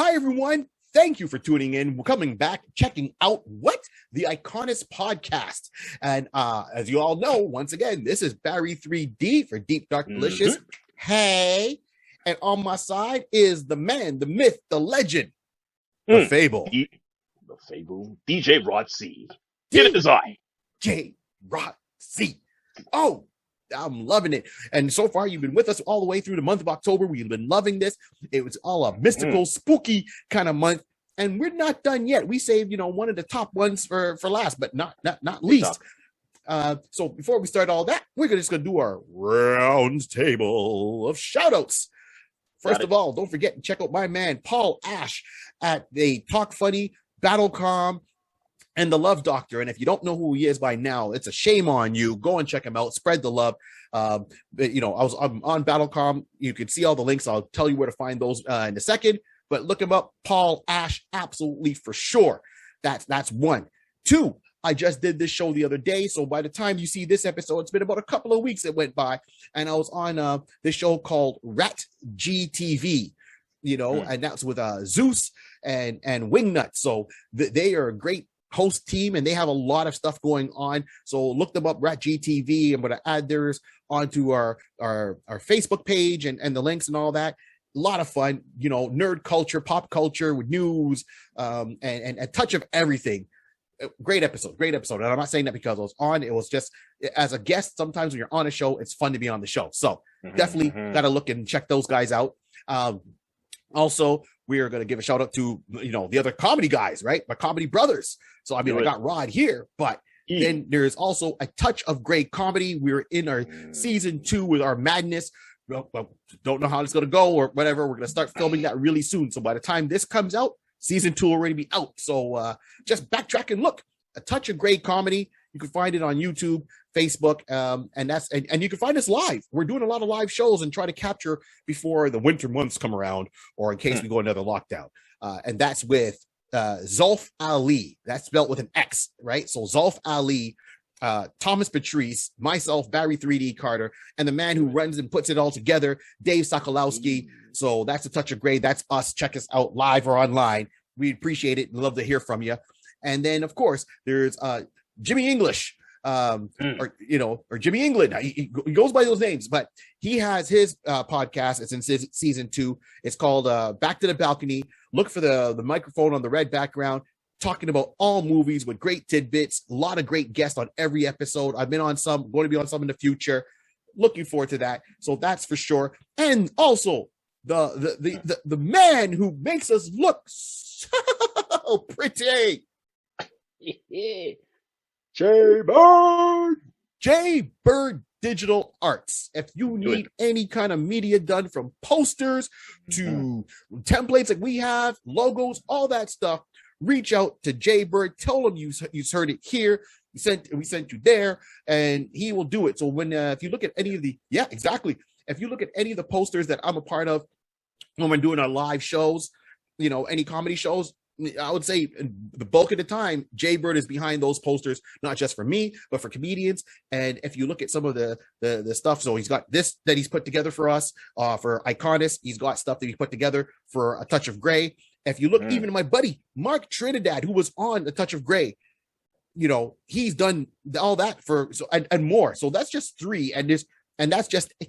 Hi, everyone. Thank you for tuning in. We're coming back, checking out the Iconist podcast. And as you all know, once again, this is Barry 3D for Deep Dark Delicious. Hey, and on my side is the man, the myth, the legend, the fable. The fable, DJ Rod C. Get it as I. DJ Rod C. Oh, I'm loving it. And so far, you've been with us all the way through the month of October. We've been loving this. It was all a mystical, spooky kind of month. And we're not done yet. We saved, one of the top ones for last, but not least. So before we start all that, we're just going to do our round table of shoutouts. First of all, don't forget to check out my man, Paul Ash, at the Talk Funny, Battlecom, and the Love Doctor. And if you don't know who he is by now, it's a shame on you. Go and check him out. Spread the love. I'm on Battlecom. You can see all the links. I'll tell you where to find those in a second. But look him up, Paul Ash, absolutely for sure. That's one. Two, I just did this show the other day. So by the time you see this episode, it's been about a couple of weeks that went by. And I was on this show called Rat GTV, and that's with Zeus and Wingnut. So they are a great host team and they have a lot of stuff going on. So look them up, Rat GTV. I'm going to add theirs onto our Facebook page and the links and all that. A lot of fun, nerd culture, pop culture with news, and a touch of everything. Great episode. And I'm not saying that because I was on. It was just as a guest. Sometimes when you're on a show, it's fun to be on the show. So definitely got to look and check those guys out. Also, we are going to give a shout out to the other comedy guys, right? My comedy brothers. So I got Rod here, but then there's also a touch of great comedy. We're in our season 2 with our madness. Well, don't know how it's going to go or whatever. We're going to start filming that really soon. So by the time this comes out, season 2 will already be out. So just backtrack and look. A touch of great comedy. You can find it on YouTube, Facebook, and you can find us live. We're doing a lot of live shows and try to capture before the winter months come around or in case we go another lockdown. And that's with Zulf Ali. That's spelled with an X, right? So Zulf Ali, Thomas Patrice, myself, Barry 3D Carter, and the man who runs and puts it all together, Dave Sokolowski. So that's a touch of gray. That's us. Check us out live or online. We appreciate it. Love to hear from you. And then, of course, there's Jimmy English, or Jimmy England. He goes by those names, but he has his podcast. It's in season 2. It's called Back to the Balcony. Look for the microphone on the red background. Talking about all movies with great tidbits, a lot of great guests on every episode. I've been on some, going to be on some in the future. Looking forward to that. So that's for sure. And also the man who makes us look so pretty. Jay Bird Digital Arts. If you need any kind of media done, from posters to templates like we have, logos, all that stuff, reach out to Jay Bird. Tell him you heard it here. We sent you there, and he will do it. So when if you look at any of the if you look at any of the posters that I'm a part of when we're doing our live shows, any comedy shows, I would say the bulk of the time, Jay Bird is behind those posters, not just for me, but for comedians. And if you look at some of the stuff, so he's got this that he's put together for us, for Iconist. He's got stuff that he put together for A Touch of Gray. If you look, even my buddy, Mark Trinidad, who was on A Touch of Gray, he's done all that and more. So that's just 3. And that's just a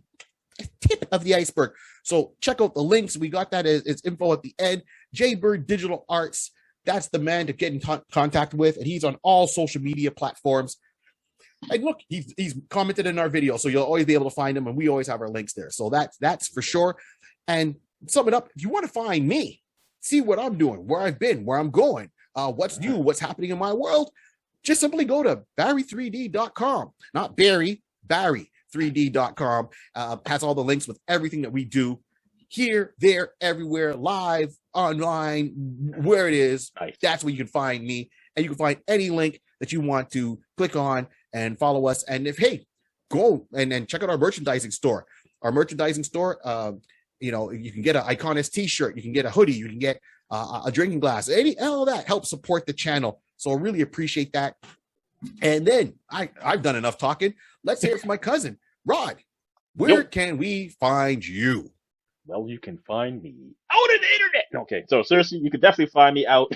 tip of the iceberg. So check out the links. We got that as info at the end. Jay Bird Digital Arts. That's the man to get in contact with. And he's on all social media platforms. And look, he's commented in our video. So you'll always be able to find him. And we always have our links there. So that's for sure. And sum it up, if you want to find me, see what I'm doing, where I've been, where I'm going, what's new, what's happening in my world, just simply go to barry3d.com. Not Barry, Barry3d.com. Has all the links with everything that we do here, there, everywhere, live, online, where it is. Nice. That's where you can find me. And you can find any link that you want to click on and follow us. And go and check out our merchandising store. Our merchandising store, you can get an Iconist t-shirt, you can get a hoodie, you can get a drinking glass, all that helps support the channel. So I really appreciate that. And then I've done enough talking. Let's hear it from my cousin, Rod. Where can we find you? Well, you can find me out on the internet. Okay, so seriously, you can definitely find me out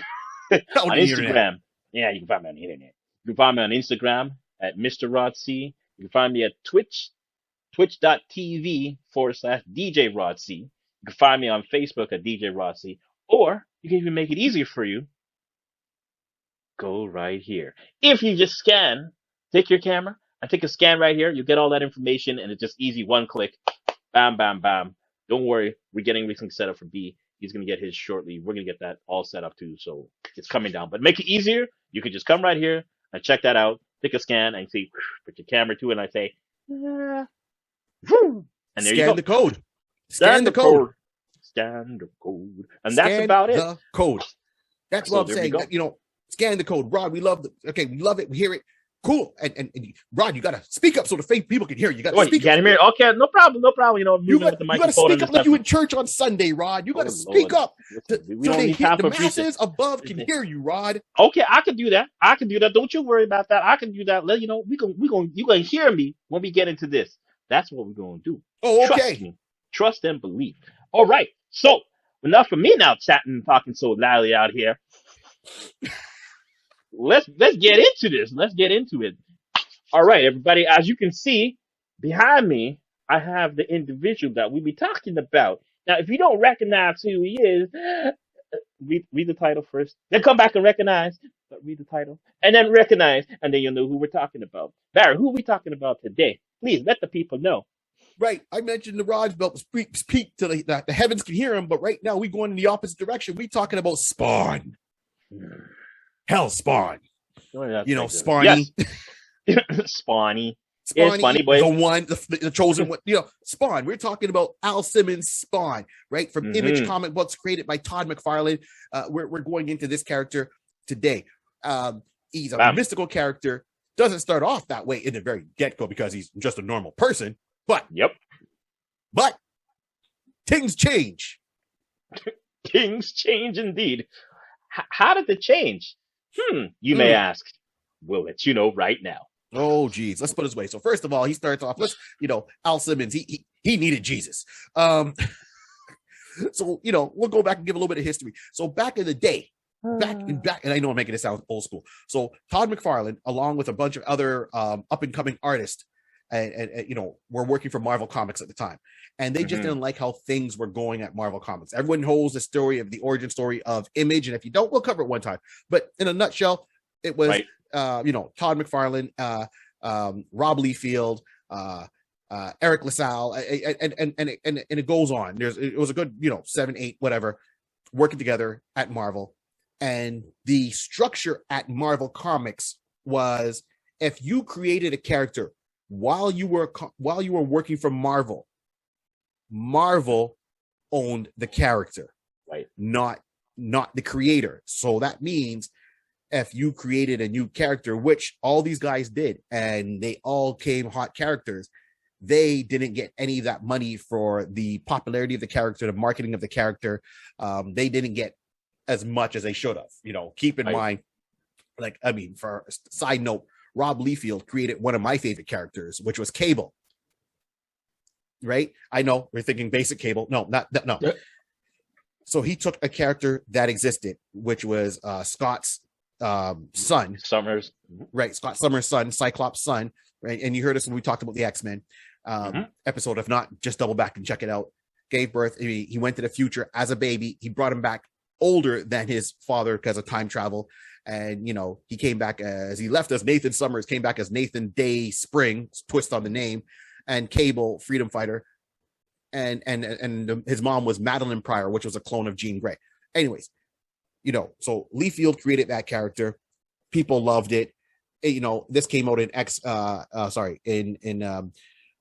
Out on on the internet. Instagram. Yeah, you can find me on the internet. You can find me on Instagram at Mr. Rod C. You can find me at Twitch, twitch.tv/DJ Rod C. You can find me on Facebook at DJ Rod C. Or you can even make it easier for you. Go right here. If you just take your camera and take a scan right here, you get all that information and it's just easy, one click. Bam, bam, bam. Don't worry, we're getting everything set up for B. He's going to get his shortly. We're going to get that all set up too. So it's coming down. But make it easier. You can just come right here and check that out. Take a scan and see, put your camera to it and I say, and there you go. Scan the code. Scan the code. Scan the code. And Scan that's about it. the code. That's So what I'm there we saying. go. That, scan the code. Rod, we love we love it. We hear it. Cool. And Rod, you gotta speak up so the fake people can hear you. You gotta Oh, speak you can't up. hear? Okay, no problem. You Moving with the gotta microphone speak and up stuff. like you in church on Sunday, Rod. You gotta speak Lord. up so We don't need the time for preaching. masses above can hear you, Rod. Okay, I can do that. Don't you worry about that. I can do that. Let you know. You gonna hear me when we get into this. That's what we're gonna do. Oh, Trust okay. me. Trust and believe. All right. So enough for me now, chatting and talking so loudly out here. Let's get into this. Let's get into it. All right, everybody. As you can see behind me, I have the individual that we be talking about. Now, if you don't recognize who he is, read the title first. Then come back and recognize. But read the title and then recognize, and then you'll know who we're talking about. Barry, who are we talking about today? Please let the people know. Right. I mentioned the Rod's belt speak to the heavens can hear him, but right now we going in the opposite direction. We talking about Spawn. Hell, Spawn. Spawny. Yes. Spawny. Spawny, Yeah, Spawny boy. the one, the chosen one. Spawn. We're talking about Al Simmons' Spawn, right? From Image comic books created by Todd McFarlane. We're going into this character today. He's a mystical character. Doesn't start off that way in the very get-go because he's just a normal person. But things change. Things change indeed. How did it change? You may ask. We'll let you know right now. Oh, geez. Let's put it this way. So first of all, he starts off with, Al Simmons. He needed Jesus. So, we'll go back and give a little bit of history. So back in the day, back, and I know I'm making this sound old school. So Todd McFarlane, along with a bunch of other up and coming artists, and were working for Marvel Comics at the time, and they just didn't like how things were going at Marvel Comics. Everyone knows the story of the origin story of Image, and if you don't, we'll cover it one time. But in a nutshell, it was Todd McFarlane, Rob Liefeld, Eric LaSalle, and it goes on. It was a good 7, 8, whatever, working together at Marvel, and the structure at Marvel Comics was if you created a character while you were working for Marvel owned the character, right? Not the creator. So that means if you created a new character, which all these guys did, and they all came hot characters, they didn't get any of that money for the popularity of the character, the marketing of the character. They didn't get as much as they should have. Keep in mind, for a side note, Rob Liefeld created one of my favorite characters, which was Cable. Right? I know we're thinking basic Cable. No, not that. No. Yep. So he took a character that existed, which was Scott's son. Summers. Right. Scott Summers' son, Cyclops' son. Right. And you heard us when we talked about the X-Men episode. If not, just double back and check it out. Gave birth. He went to the future as a baby. He brought him back older than his father because of time travel. And, he came back as he left us. Nathan Summers came back as Nathan Day Spring, twist on the name, and Cable, freedom fighter. And his mom was Madeline Pryor, which was a clone of Jean Grey. Anyways, so Liefeld created that character. People loved it. This came out in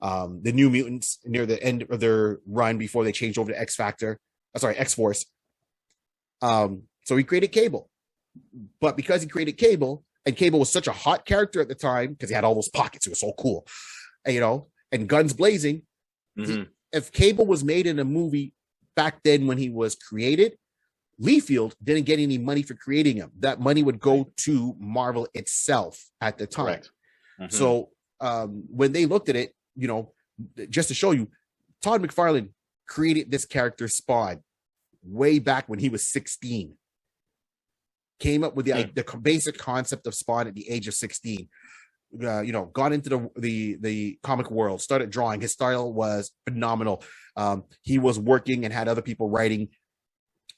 the New Mutants near the end of their run before they changed over to X-Force. So he created Cable. But because he created Cable, and Cable was such a hot character at the time because he had all those pockets, it was so cool, and guns blazing. If Cable was made in a movie back then when he was created, Liefeld didn't get any money for creating him. That money would go to Marvel itself at the time. So when they looked at it, just to show you, Todd McFarlane created this character Spawn way back when he was 16. Came up with the basic concept of Spawn at the age of 16. Got into the comic world, started drawing. His style was phenomenal. He was working and had other people writing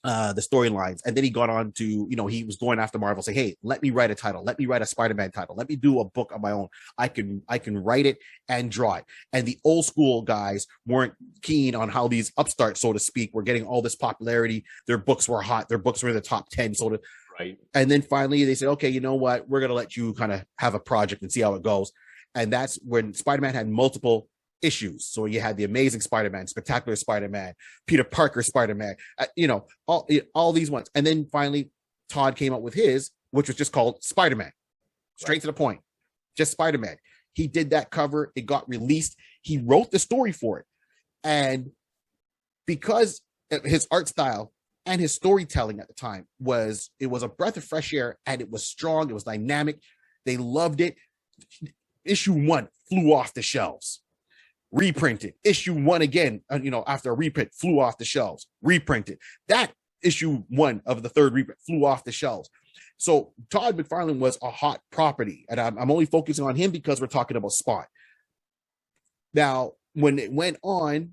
the storylines, and then he got on to, he was going after Marvel, say, hey, let me write a title, let me write a Spider-Man title, let me do a book on my own. I can write it and draw it. And the old school guys weren't keen on how these upstarts, so to speak, were getting all this popularity. Their books were hot, their books were in the top 10, right. And then finally they said, okay, you know what, we're gonna let you kind of have a project and see how it goes. And that's when Spider-Man had multiple issues. So you had the Amazing Spider-Man, Spectacular Spider-Man, Peter Parker Spider-Man, all these ones. And then finally Todd came up with his, which was just called Spider-Man. Straight to the point. Just Spider-Man. He did that cover. It got released. He wrote the story for it. And because his art style and his storytelling at the time was a breath of fresh air, and it was strong, it was dynamic. They loved it. Issue 1 flew off the shelves. Reprinted. Issue 1 again, after a reprint, flew off the shelves. Reprinted. That issue 1 of the third reprint flew off the shelves. So Todd McFarlane was a hot property, and I'm only focusing on him because we're talking about Spawn. Now, when it went on,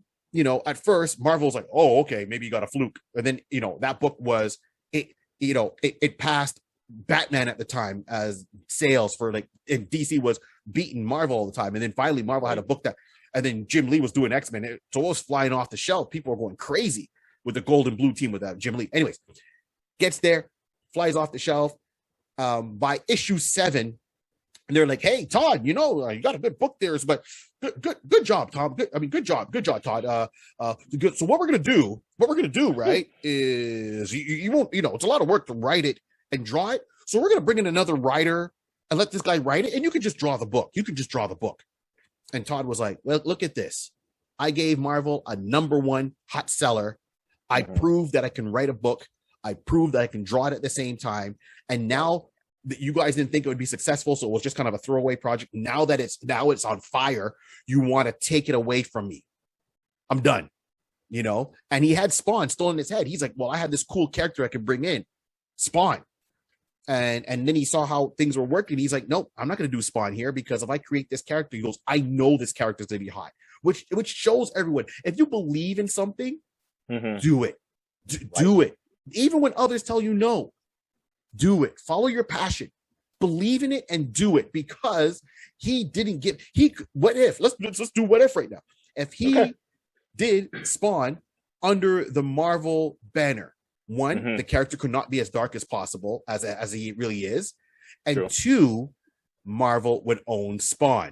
at first Marvel was like, oh, okay, maybe you got a fluke. And then, that book was, it passed Batman at the time as sales for, and DC was beating Marvel all the time. And then finally Marvel had a book that, and then Jim Lee was doing X-Men. So it was flying off the shelf. People were going crazy with the gold and blue team with Jim Lee. Anyways, gets there, flies off the shelf. By issue 7, and they're like, hey, Todd, you got a good book there, but good job, Tom. Good job, Todd. Good. So what we're gonna do, right, is you won't, it's a lot of work to write it and draw it. So we're gonna bring in another writer and let this guy write it, and you can just draw the book. And Todd was like, well, look at this. I gave Marvel a #1 hot seller. I proved that I can write a book. I proved that I can draw it at the same time. And now that you guys didn't think it would be successful, so it was just kind of a throwaway project. Now it's on fire, you want to take it away from me. I'm done. And he had Spawn still in his head. He's like, well, I have this cool character I can bring in, Spawn. And then he saw how things were working. He's like, nope, I'm not going to do Spawn here, because if I create this character, he goes, I know this character's going to be hot, which shows everyone, if you believe in something, do it. Do it. Even when others tell you no, do it. Follow your passion. Believe in it and do it, because what if, let's do what if right now. If he did Spawn under the Marvel banner, 1, the character could not be as dark as possible as he really is. And True. 2, Marvel would own Spawn.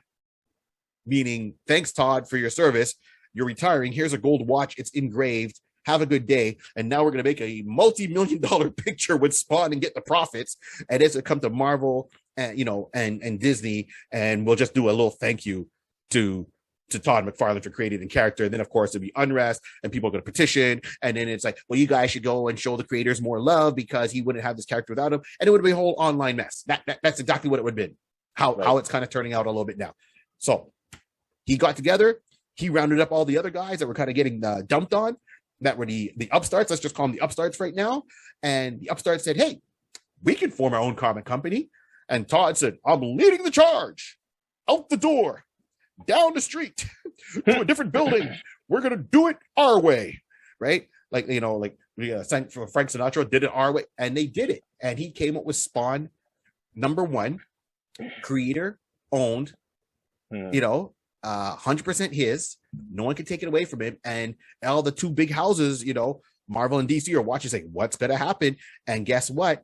Meaning, thanks, Todd, for your service. You're retiring. Here's a gold watch. It's engraved. Have a good day. And now we're going to make a multi-million-dollar picture with Spawn and get the profits. And it's going to come to Marvel and Disney. And we'll just do a little thank you to Todd McFarlane for creating the character. And then, of course, there'll be unrest and people are going to petition. And then it's like, well, you guys should go and show the creators more love, because he wouldn't have this character without him. And it would be a whole online mess. That's exactly what it would have been. How it's kind of turning out a little bit now. So he got together. He rounded up all the other guys that were kind of getting dumped on, that were the upstarts. Let's just call them the upstarts right now. And the upstarts said, hey, we can form our own comic company. And Todd said, I'm leading the charge. Out the door. Down the street to a different building. We're gonna do it our way, right? Like we for Frank Sinatra did it our way, and they did it. And he came up with Spawn, #1, creator owned, 100% his. No one can take it away from him. And all the 2 big houses, Marvel and DC, are watching, saying, what's gonna happen? And guess what?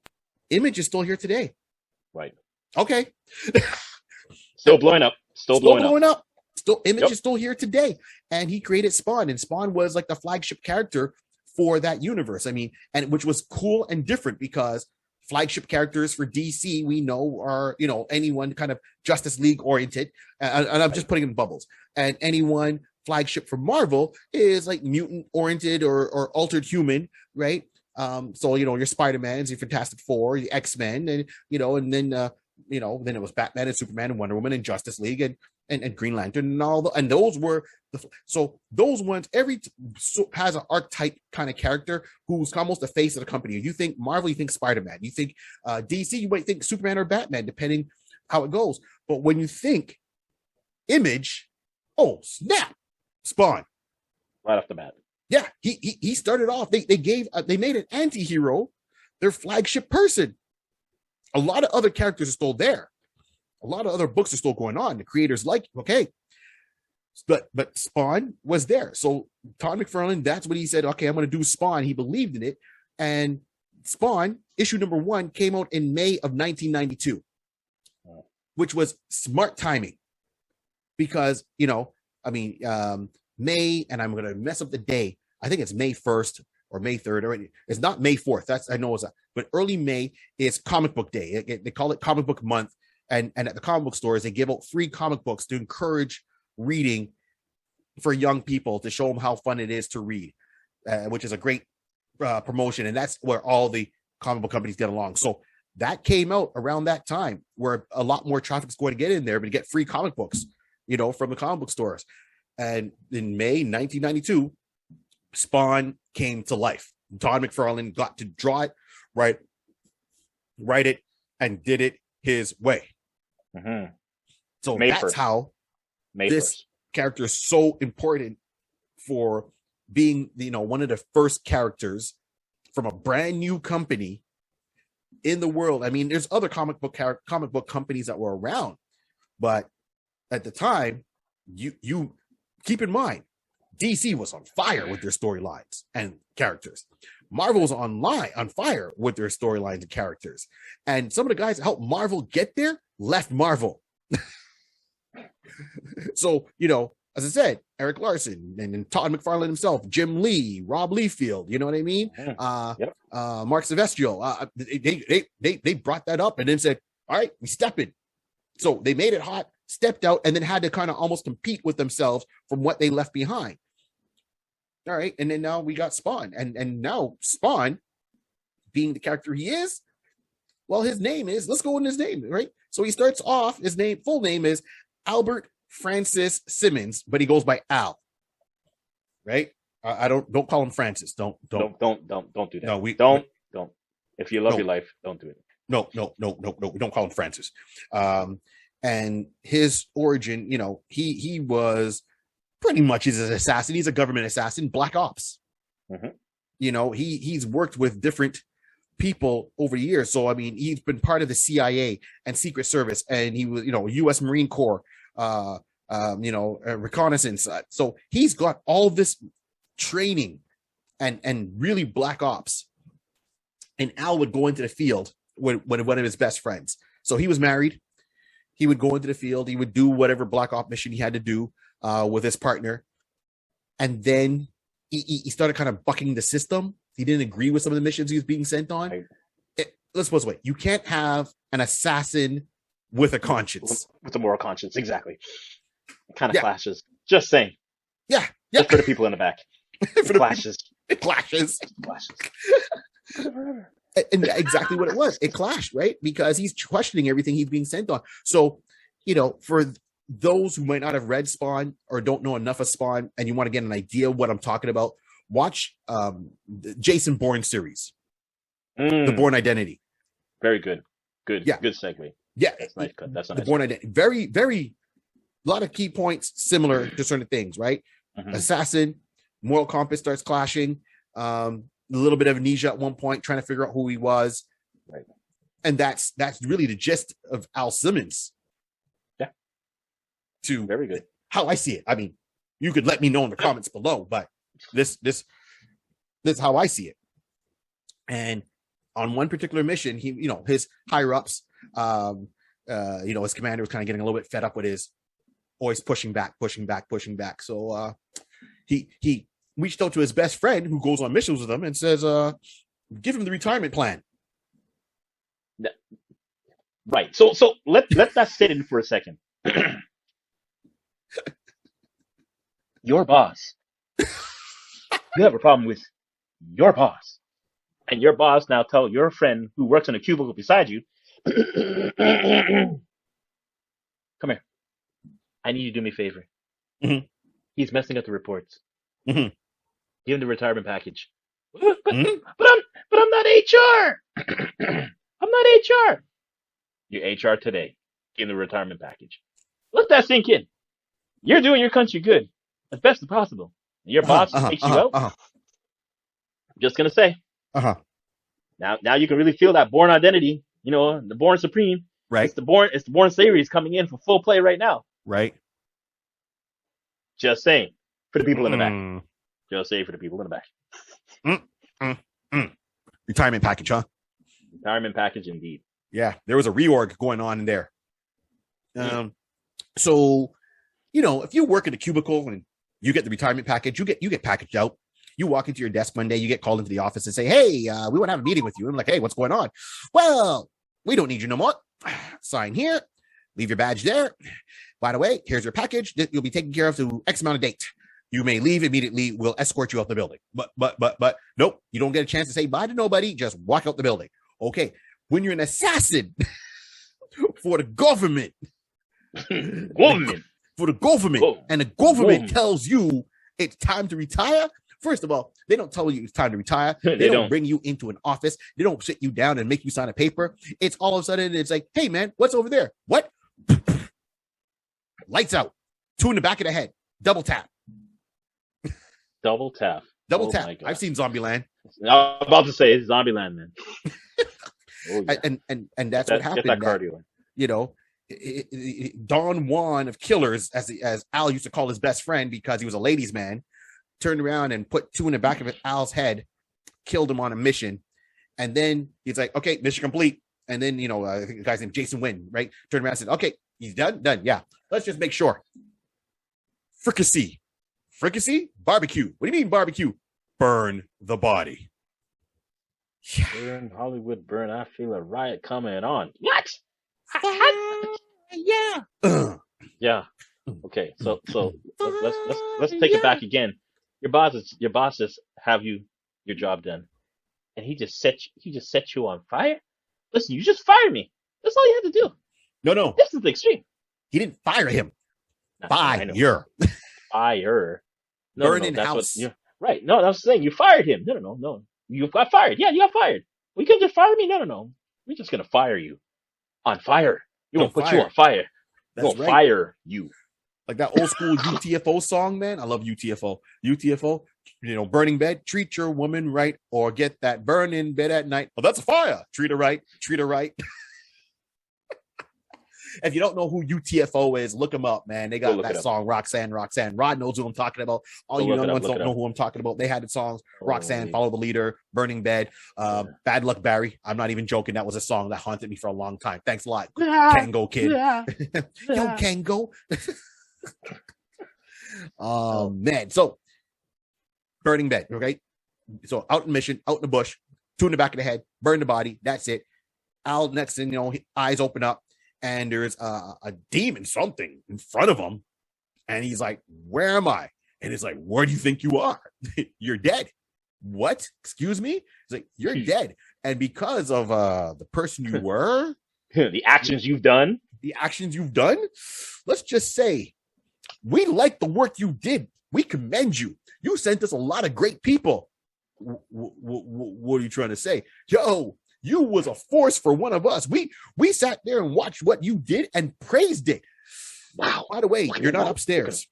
Image is still here today. Right. Okay. Still blowing up. Still blowing up. Image is still here today. And he created Spawn, and Spawn was like the flagship character for that universe. And which was cool and different, because flagship characters for DC, we know, are, anyone kind of Justice League oriented. And I'm just putting in bubbles. And anyone flagship for Marvel is like mutant oriented or altered human, right? So, your Spider-Mans, your Fantastic Four, your X-Men, and, and then, then it was Batman and Superman and Wonder Woman and Justice League and Green Lantern and all and those were So those ones, has an archetype kind of character who's almost the face of the company. You think Marvel, you think Spider-Man. You think DC, you might think Superman or Batman, depending how it goes. But when you think Image, oh snap, Spawn. Right off the bat. Yeah, he started off. They made an anti-hero their flagship person. A lot of other characters are still there. A lot of other books are still going on. The creators okay. But Spawn was there. So Todd McFarlane, that's what he said. Okay, I'm going to do Spawn. He believed in it. And Spawn, issue number 1, came out in May of 1992, which was smart timing. Because, May, and I'm going to mess up the day. I think it's May 1st or May 3rd. Or it's not May 4th. I know it's but early May is comic book day. They call it comic book month. And at the comic book stores, they give out free comic books to encourage reading for young people, to show them how fun it is to read, which is a great promotion. And that's where all the comic book companies get along. So that came out around that time, where a lot more traffic is going to get in there, but to get free comic books, from the comic book stores. And in May 1992, Spawn came to life. Todd McFarlane got to draw it, write it, and did it his way. Mm-hmm. So that's how this character is so important for being, one of the first characters from a brand new company in the world. I mean, there's other comic book companies that were around, but at the time, you keep in mind, DC was on fire with their storylines and characters. Marvel was on fire with their storylines and characters. And some of the guys that helped Marvel get there left Marvel. So, as I said, Eric Larson and Todd McFarlane himself, Jim Lee, Rob Liefeld, you know what I mean? Mark Silvestro, they brought that up and then said, all right, we step in. So they made it hot, stepped out, and then had to kind of almost compete with themselves from what they left behind. All right, and then now we got Spawn. And now Spawn, being the character he is, well, his name is, let's go in his name, right? So he starts off, full name is Albert Francis Simmons, but he goes by Al. Right? I don't call him Francis. Don't do that. No, don't. If you love your life, don't do it. No. We don't call him Francis. And his origin, he was pretty much he's an assassin. He's a government assassin, Black Ops. Mm-hmm. He's worked with different people over the years. So, I mean, he's been part of the CIA and Secret Service, and he was, U.S. Marine Corps, reconnaissance. So he's got all this training and really Black Ops. And Al would go into the field with one of his best friends. So he was married. He would go into the field. He would do whatever Black Ops mission he had to do with his partner. And then he started kind of bucking the system. He didn't agree with some of the missions he was being sent on. Right. Let's put it this way. You can't have an assassin with a conscience. With a moral conscience, exactly. It kind of clashes. Just saying. Yeah. Just for the people in the back. It clashes. It clashes. And exactly what it was. It clashed, right? Because he's questioning everything he's being sent on. So, for those who might not have read Spawn or don't know enough of Spawn, and you want to get an idea of what I'm talking about, watch the Jason Bourne series, The Bourne Identity. Very good. Good. Yeah. Good segue. Yeah. That's nice cut. That's the Bourne Identity. Very, very, a lot of key points similar to certain things, right? Mm-hmm. Assassin, moral compass starts clashing. A little bit of amnesia at one point, trying to figure out who he was. Right. And that's really the gist of Al Simmons. Yeah. Very good. How I see it. I mean, you could let me know in the comments below, but this is how I see it. And on one particular mission, he, his higher ups, his commander was kind of getting a little bit fed up with his always pushing back. So he reached out to his best friend who goes on missions with him and says, give him the retirement plan. Right. So let that sit in for a second. Your boss. You have a problem with your boss. And your boss now tell your friend who works in a cubicle beside you, come here. I need you to do me a favor. Mm-hmm. He's messing up the reports. Mm-hmm. Give him the retirement package. But I'm not HR. I'm not HR. You're HR today. Give him the retirement package. Let that sink in. You're doing your country good as best as possible. Your boss takes you out. I'm just gonna say. Now you can really feel that Bourne identity. You know, the Bourne Supreme. Right. It's the Bourne series coming in for full play right now. Right. Just saying for the people in the back. Just saying for the people in the back. Retirement package, huh? Retirement package, indeed. Yeah, there was a reorg going on in there. So, you know, if you work in a cubicle and you get the retirement package, you get packaged out. You walk into your desk one day, you get called into the office and say, "Hey, we want to have a meeting with you." I'm like, "Hey, what's going on?" "Well, we don't need you no more. Sign here, leave your badge there. By the way, here's your package that you'll be taken care of to X amount of date. You may leave immediately. We'll escort you out the building." But nope, you don't get a chance to say bye to nobody. Just walk out the building. Okay. When you're an assassin for the government, and the government tells you it's time to retire. First of all, they don't tell you it's time to retire. They don't bring you into an office. They don't sit you down and make you sign a paper. It's all of a sudden, it's like, "Hey, man, what's over there?" "What?" Lights out. 2 in the back of the head. Double tap. Double tap. I've seen Zombieland. I'm about to say it's Zombieland, man. Oh, yeah. And that's what happened. Get that cardio. You know, Don Juan of Killers, as Al used to call his best friend because he was a ladies' man, turned around and put 2 in the back of Al's head, killed him on a mission, and then he's like, "Okay, mission complete." And then, you know, I think the guy's named Jason Wynn, right? Turned around and said, "Okay, he's done. Yeah, let's just make sure." Fricassee, barbecue. What do you mean barbecue? Burn the body. Yeah. Burn, Hollywood, burn. I feel a riot coming on. What? Yeah. Yeah. Okay. So let's take it back again. Your boss just have your job done, and he just set you on fire. Listen, you just fired me. That's all you had to do. No. This is the extreme. He didn't fire him. Fire. Burning house. Right. No, that's the thing. You fired him. No. You got fired. Yeah, you got fired. We could just fire me. No. We're just gonna fire you on fire. You won't put you on fire. We'll fire you. Like that old school UTFO song, man. I love UTFO. UTFO, you know, burning bed, treat your woman right, or get that burn in bed at night. Oh, that's a fire. Treat her right. If you don't know who UTFO is, look them up, man. They got that song, Roxanne. Rod knows who I'm talking about. All you young ones don't know who I'm talking about. They had the songs, Roxanne, Follow the Leader, Burning Bed, Bad Luck Barry. I'm not even joking. That was a song that haunted me for a long time. Thanks a lot, Kango kid. Yo, Kango. Man. So, Burning Bed, okay? So, out in mission, out in the bush, 2 in the back of the head, burn the body. That's it. Al, next thing you know, eyes open up. And there's a demon something in front of him. And he's like, "Where am I?" And it's like, "Where do you think you are?" "You're dead." "What? Excuse me?" It's like, "You're dead. And because of the person you were, the actions you've done, let's just say, we like the work you did. We commend you. You sent us a lot of great people." What are you trying to say? Yo, you was a force for one of us. We sat there and watched what you did and praised it. Wow. By the way, you're not upstairs.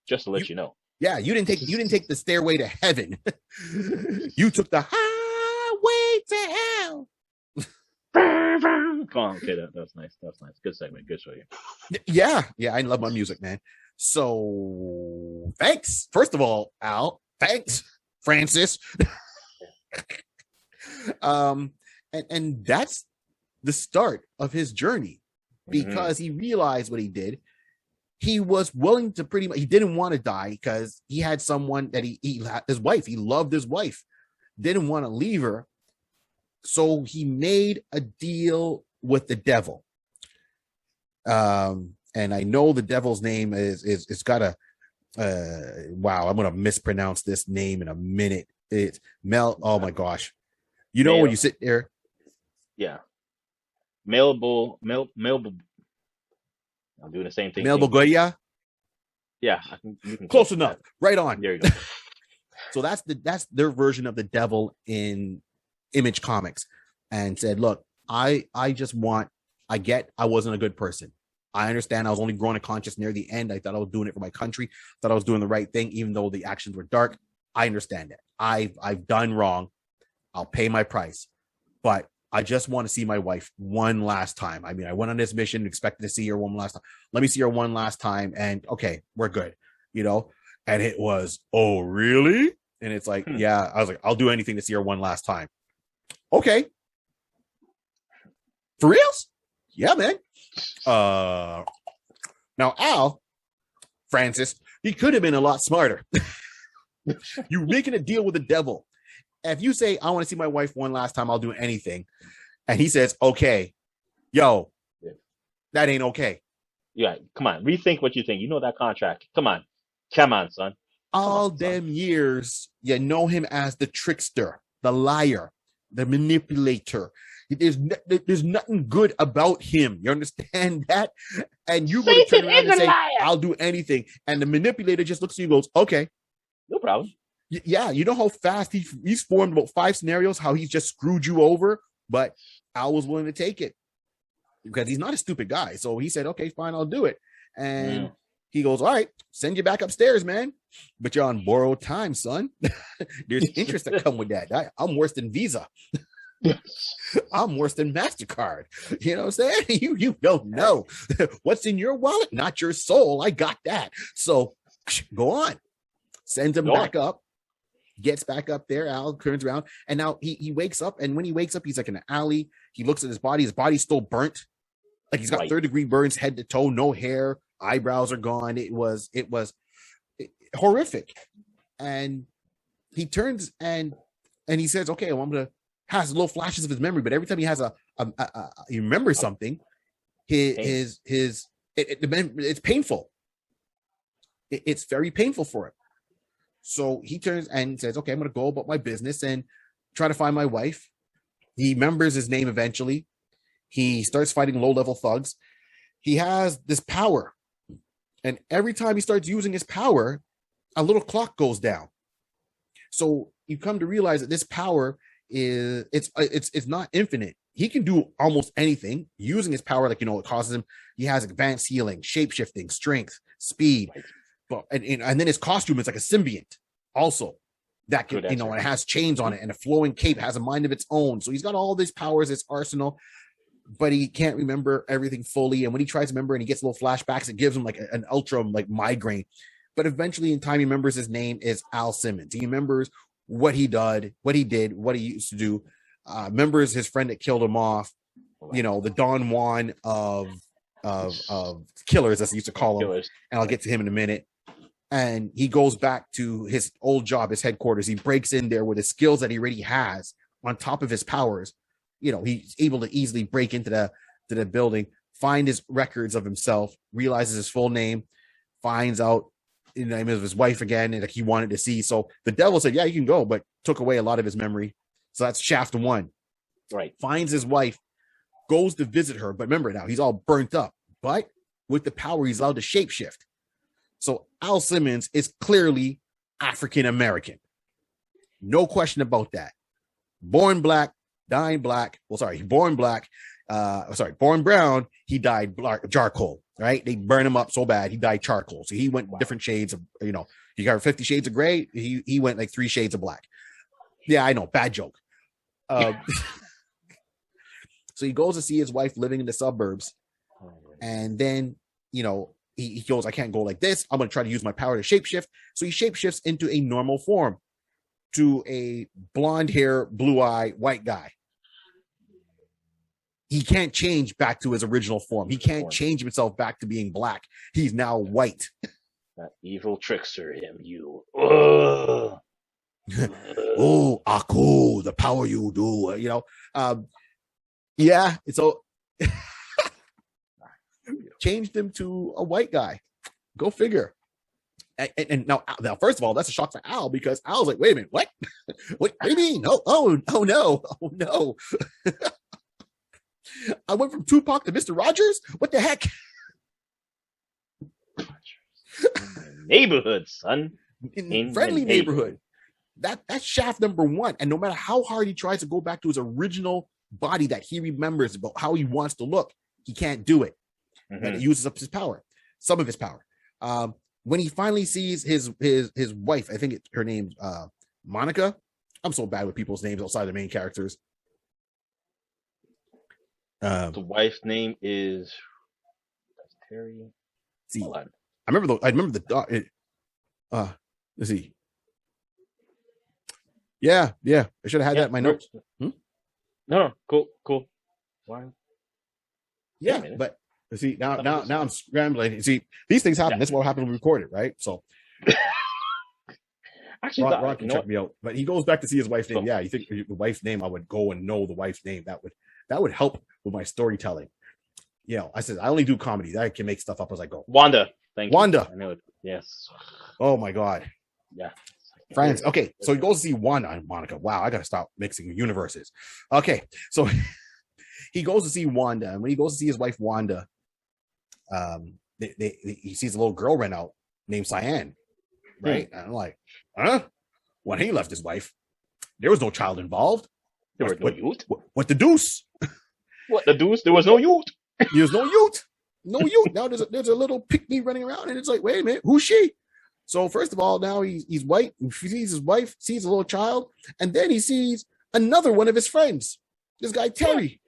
Just to let you know. Yeah, you didn't take the stairway to heaven. You took the highway to hell. Come on, okay, that's nice. Good segment. Good show here. Yeah, I love my music, man. So thanks. First of all, Al, thanks, Francis. And that's the start of his journey, because he realized what he did. He was willing to he didn't want to die because he had someone that his wife, he loved his wife, didn't want to leave her. So he made a deal with the devil. And I know the devil's name it's got a, wow, I'm going to mispronounce this name in a minute. It's oh my gosh. You know, when you sit there. Yeah. Malebolgia. I'm doing the same thing. Malebolgia. Yeah, you can Close enough. Right on. There you go. So that's their version of the devil in Image Comics, and said, look, I wasn't a good person. I understand I was only growing a conscience near the end. I thought I was doing it for my country. Thought I was doing the right thing, even though the actions were dark. I understand it. I've done wrong. I'll pay my price. But I just want to see my wife one last time. I mean, I went on this mission expecting to see her one last time. Let me see her one last time. And okay, we're good. And it was, oh, really? And it's like, yeah, I was like, I'll do anything to see her one last time. Okay. For reals? Yeah, man. Now Al, Francis, he could have been a lot smarter. You're making a deal with the devil. If you say, I want to see my wife one last time, I'll do anything. And he says, okay, yo, that ain't okay. Yeah, come on. Rethink what you think. You know that contract. Come on, son. All them years, you know him as the trickster, the liar, the manipulator. There's nothing good about him. You understand that? And you're going to turn around and say, I'll do anything. And the manipulator just looks at you and goes, okay. No problem. Yeah, you know how fast he's formed about 5 scenarios, how he's just screwed you over, but Al was willing to take it because he's not a stupid guy. So he said, okay, fine, I'll do it. And he goes, all right, send you back upstairs, man. But you're on borrowed time, son. There's interest that come with that. I'm worse than Visa. I'm worse than MasterCard. You know what I'm saying? You don't know. What's in your wallet? Not your soul. I got that. So go on. Sends him back up. Gets back up there. Al turns around, and now he wakes up. And when he wakes up, he's like in an alley. He looks at his body. His body's still burnt. Like he's got 3rd-degree burns, head to toe, no hair, eyebrows are gone. It was horrific. And he turns and he says, "Okay, well, I'm gonna." Has little flashes of his memory, but every time he has he remembers something, it's painful. It's very painful for him. So he turns and says, okay, I'm going to go about my business and try to find my wife. He remembers his name eventually. He starts fighting low-level thugs. He has this power. And every time he starts using his power, a little clock goes down. So you come to realize that this power it's not infinite. He can do almost anything using his power. Like, it causes him, he has advanced healing, shape-shifting, strength, speed. But and then his costume is like a symbiont also that can, and it has chains on it, and a flowing cape has a mind of its own. So he's got all these powers, his arsenal, but he can't remember everything fully. And when he tries to remember and he gets little flashbacks, it gives him like an ultra like migraine. But eventually in time, he remembers his name is Al Simmons. He remembers what he did, what he used to do. Remembers his friend that killed him off, the Don Juan of killers, as he used to call him. And I'll get to him in a minute. And he goes back to his old job, his headquarters. He breaks in there with the skills that he already has on top of his powers. He's able to easily break into the building, find his records of himself, realizes his full name, finds out the name of his wife again, and like he wanted to see. So the devil said, yeah, you can go, but took away a lot of his memory. So that's shaft 1. Right. Finds his wife, goes to visit her. But remember now, he's all burnt up. But with the power, he's allowed to shapeshift. So Al Simmons is clearly African-American. No question about that. Born black, dying black. Well, sorry, born black. Born brown. He died charcoal, right? They burned him up so bad. He died charcoal. So he went different shades of, he got 50 shades of gray. He went like 3 shades of black. Yeah, I know. Bad joke. So he goes to see his wife living in the suburbs. And then, he goes, I can't go like this. I'm going to try to use my power to shapeshift. So he shapeshifts into a normal form to a blonde hair, blue eye, white guy. He can't change back to his original form. He can't change himself back to being black. He's now white. That evil trickster him, you. Oh, Aku, the power you do, yeah. So changed him to a white guy. Go figure. And now, first of all, that's a shock for Al, because Al's like, wait a minute, what? What do you mean? Oh no. I went from Tupac to Mr. Rogers? What the heck? neighborhood, son. In friendly neighborhood. That's shaft number one. And no matter how hard he tries to go back to his original body that he remembers about how he wants to look, he can't do it. And it uses up his power, some of his power. When he finally sees his wife, I think her name's Monica. I'm so bad with people's names outside the main characters. The wife's name is Terry. See, I remember the dog. Let's see. Yeah. I should have had that in my notes. No, cool. Why? Yeah, but see now I'm scrambling. See, these things happen. That's what happened when we recorded, right? So actually, Ron can check me out. But he goes back to see his wife's name. Yeah, you think the wife's name? I would go and know the wife's name. That would help with my storytelling. I said I only do comedies. I can make stuff up as I go. Wanda. Thank you. Wanda. I know it. Yes. Oh my God. Yeah. France. Okay, so he goes to see Wanda and Monica. Wow, I gotta stop mixing universes. Okay, so he goes to see Wanda, and when he goes to see his wife Wanda, he sees a little girl run out named Cyan, right? And I'm like, huh? When he left his wife, there was no child involved. There was no youth. What the deuce? What the deuce? There was no youth. There's no youth. No youth. Now there's a little pygmy running around, and it's like, wait a minute, who's she? So first of all, now he's white. He sees his wife, sees a little child, and then he sees another one of his friends, this guy Terry,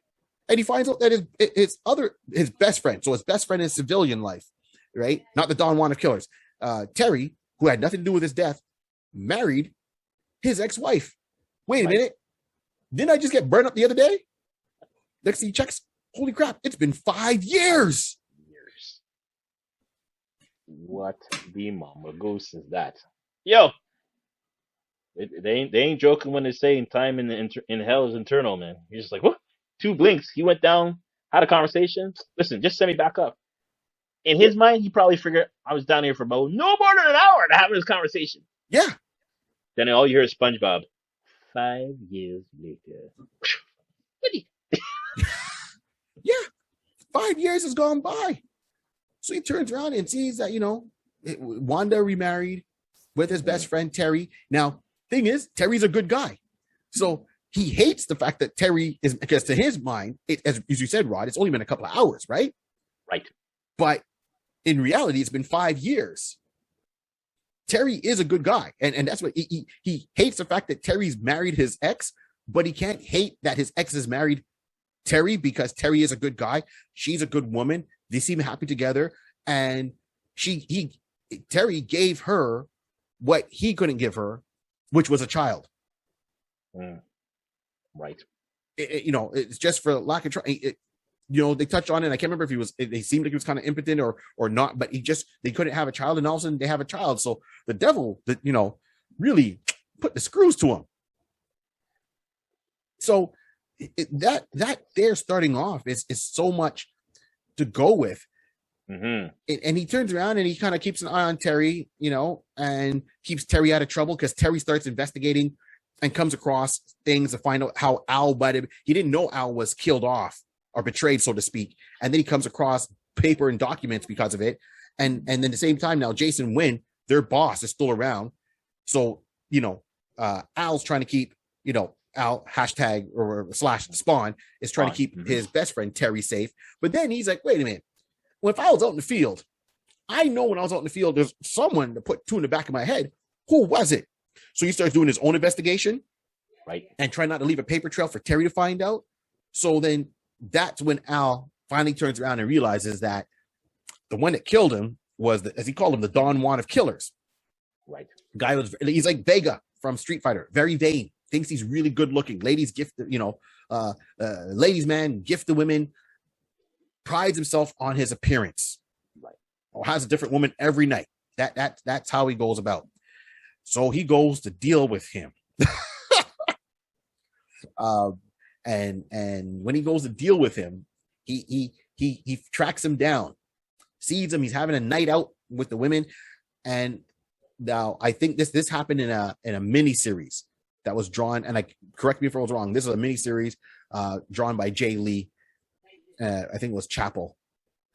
and he finds out that his best friend. So his best friend in civilian life, right? Not the Don Juan of killers. Terry, who had nothing to do with his death, married his ex-wife. Wait a minute, didn't I just get burned up the other day? Next thing he checks, holy crap! It's been 5 years. What the mama goose is that? Yo, they ain't joking when they say time in hell is eternal, man. You're just like, what? 2 blinks. He went down, had a conversation. Listen, just send me back up. In his mind, he probably figured I was down here for about no more than an hour to have this conversation. Yeah. Then all you hear is SpongeBob. 5 years later. Yeah. 5 years has gone by. So he turns around and sees that, Wanda remarried with his best friend, Terry. Now, thing is, Terry's a good guy. So he hates the fact that Terry is, because to his mind, as you said, Rod, it's only been a couple of hours, right? Right. But in reality, it's been 5 years. Terry is a good guy. And that's what he hates the fact that Terry's married his ex, but he can't hate that his ex is married Terry because Terry is a good guy. She's a good woman. They seem happy together, and Terry gave her what he couldn't give her, which was a child. Right. It's just for lack of trying. They touched on it. I can't remember if they seemed like he was kind of impotent or not, but they couldn't have a child, and all of a sudden they have a child. So the devil, really put the screws to him. So that they're starting off is so much to go with. And he turns around and he kind of keeps an eye on Terry, and keeps Terry out of trouble because Terry starts investigating and comes across things to find out how Al he didn't know Al was killed off or betrayed, so to speak. And then he comes across paper and documents because of it. And then at the same time now, Jason Wynn, their boss, is still around. So, Al's trying to keep, Al /Spawn is trying to keep his best friend Terry safe. But then he's like, wait a minute. Well, if I was out in the field, I know when I was out in the field, there's someone to put 2 in the back of my head. Who was it? So he starts doing his own investigation, right, and try not to leave a paper trail for Terry to find out. So then that's when Al finally turns around and realizes that the one that killed him was, as he called him, the Don Juan of killers. Right. Guy he's like Vega from Street Fighter, very vain, thinks he's really good looking. Ladies gift, ladies man, gift the women, prides himself on his appearance, right, or has a different woman every night. That's how he goes about. So he goes to deal with him. And when he goes to deal with him, he tracks him down, sees him. He's having a night out with the women. And now I think this happened in a mini series that was drawn, and correct me if I was wrong. This is a mini series drawn by Jay Lee. I think it was Chapel.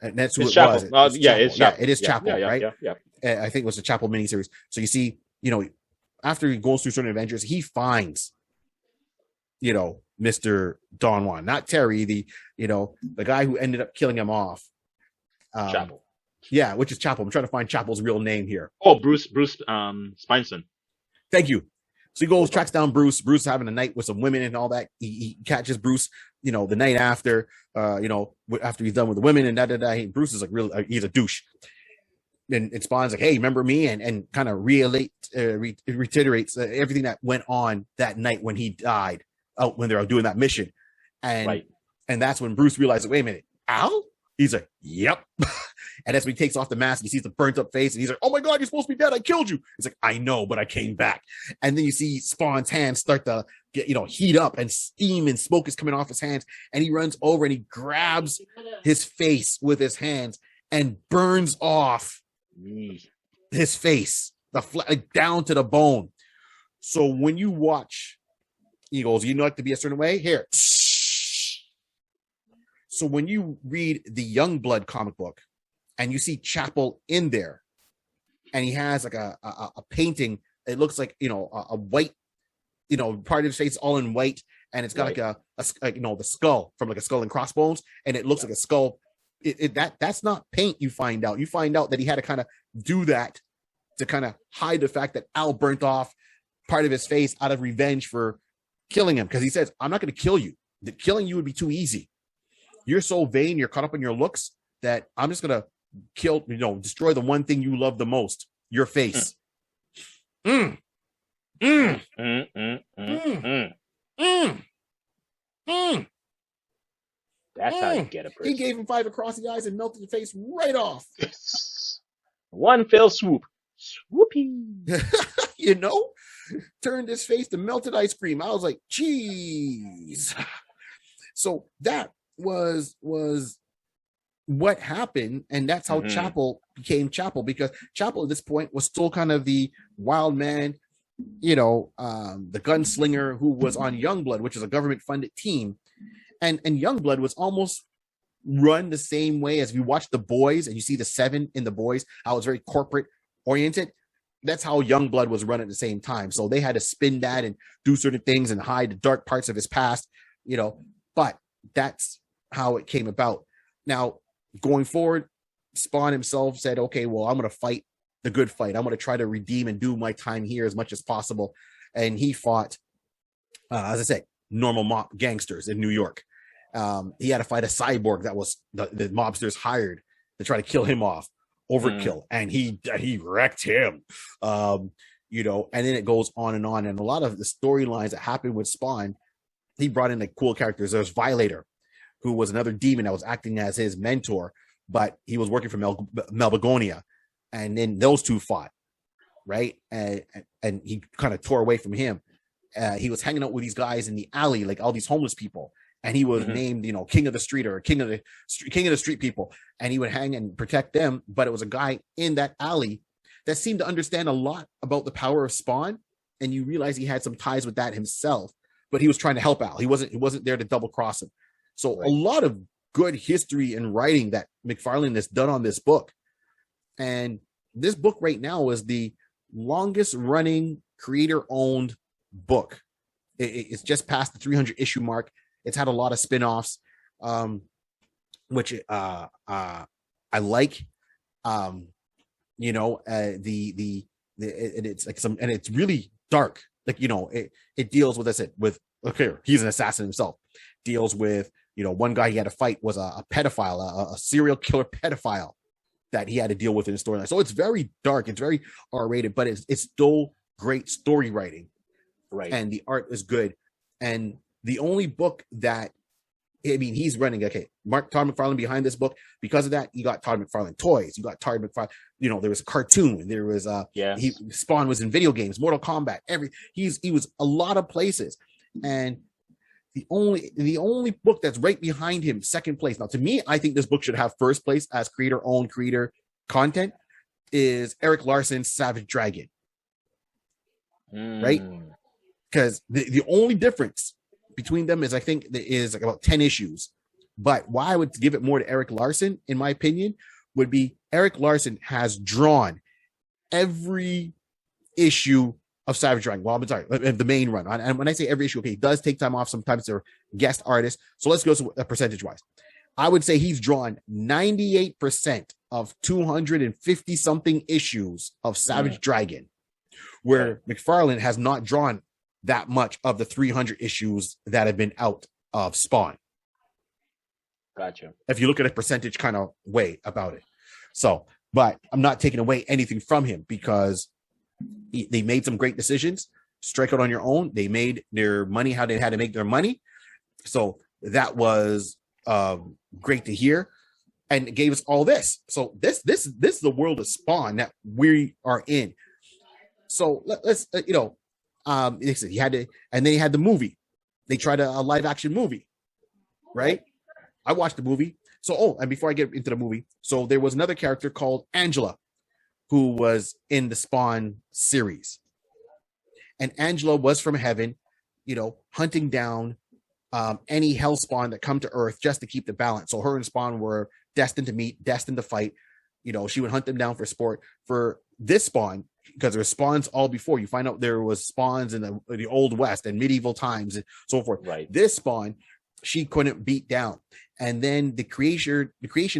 And that's who it's it Chapel. was. It's Chapel. Yeah, it is Chapel, right? Yeah. I think it was a Chapel miniseries. So you see, after he goes through certain adventures, he finds, Mr. Don Juan, not Terry, the guy who ended up killing him off. Chapel. Yeah, which is Chapel. I'm trying to find Chapel's real name here. Oh, Bruce Spinson. Thank you. So he goes, tracks down Bruce. Bruce is having a night with some women and all that. He catches Bruce, the night after, after he's done with the women and da. Bruce is like he's a douche. And Spawn's like, hey, remember me? And kind of reiterates everything that went on that night when he died out when they were doing that mission. And that's when Bruce realizes, wait a minute, Al? He's like, yep. And that's when he takes off the mask, he sees the burnt up face, and he's like, oh my God, you're supposed to be dead. I killed you. He's like, I know, but I came back. And then you see Spawn's hands start to get, heat up, and steam and smoke is coming off his hands. And he runs over and he grabs his face with his hands and burns off his face, down to the bone. So when you watch, he goes, you like to be a certain way? Here. So when you read the Youngblood comic book and you see Chapel in there, and he has like a painting, it looks like, a white, part of his face all in white, and it's got like the skull from like a skull and crossbones, and it looks like a skull. That's not paint. You find out that he had to kind of do that to kind of hide the fact that Al burnt off part of his face out of revenge for killing him. Because he says, I'm not going to kill you. Killing you would be too easy. You're so vain, you're caught up in your looks, that I'm just going to destroy the one thing you love the most, your face. That's how you get a person. He gave him 5 across the eyes and melted the face right off. One fell swoop. Swoopy. Turned his face to melted ice cream. I was like, geez. So that was what happened, and that's how Chapel became Chapel, because Chapel at this point was still kind of the wild man, the gunslinger who was on Youngblood, which is a government-funded team, and Youngblood was almost run the same way as if you watch The Boys and you see the 7 in The Boys, how it's very corporate oriented. That's how Youngblood was run at the same time. So they had to spin that and do certain things and hide the dark parts of his past, but that's how it came about. Now, going forward, Spawn himself said, okay, well, I'm going to fight the good fight. I'm going to try to redeem and do my time here as much as possible. And he fought, as I said, normal mob gangsters in New York. He had to fight a cyborg that was the mobsters hired to try to kill him off. Overkill. And he wrecked him. And then it goes on. And a lot of the storylines that happened with Spawn, he brought in like cool characters. There's Violator, who was another demon that was acting as his mentor, but he was working for Malebolgia. And then those two fought, right? And he kind of tore away from him. He was hanging out with these guys in the alley, like all these homeless people. And he was named, king of the street, or king of the street people. And he would hang and protect them. But it was a guy in that alley that seemed to understand a lot about the power of Spawn. And you realize he had some ties with that himself, but he was trying to help Al. He wasn't there to double cross him. So a lot of good history and writing that McFarlane has done on this book. And this book right now is the longest running creator owned book. It's just past the 300 issue mark. It's had a lot of spin-offs, which I like. It's like and it's really dark. Like, it deals with, I said, with, okay, he's an assassin himself. Deals with, one guy he had to fight was a pedophile, a serial killer pedophile that he had to deal with in his storyline. So it's very dark. It's very R-rated, but it's still great story writing. Right. And the art is good. And the only book that, he's running, okay, Todd McFarlane behind this book. Because of that, you got Todd McFarlane toys. You got Todd McFarlane, there was a cartoon. There was Spawn was in video games, Mortal Kombat, he was a lot of places. And the only book that's right behind him, second place. Now, to me, I think this book should have first place as creator-owned creator content, is Eric Larson's Savage Dragon. Right? Because the only difference between them is, I think, there is like about 10 issues. But why I would give it more to Eric Larson, in my opinion, would be Eric Larson has drawn every issue of Savage Dragon. Well, I'm sorry, the main run. And when I say every issue, okay, he does take time off. Sometimes they're guest artists. So let's go percentage wise. I would say he's drawn 98% of 250 something issues of Savage Dragon, where McFarlane has not drawn that much of the 300 issues that have been out of Spawn. Gotcha. If you look at a percentage kind of way about it. So, but I'm not taking away anything from him because they made some great decisions. Strike out on your own. They made their money how they had to make their money. So that was great to hear, and it gave us all this. So this is the world of Spawn that we are in. So let's he had to, and then he had the movie. They tried a live action movie, right? I watched the movie. So and before I get into the movie, so there was another character called Angela, who was in the Spawn series, and Angela was from heaven, hunting down any hell spawn that come to Earth just to keep the balance. So her and Spawn were destined to meet, destined to fight. She would hunt them down for sport. For this Spawn, because there were spawns all before, you find out there was spawns in the Old West and medieval times and so forth. Right. This Spawn, she couldn't beat down. And then the creation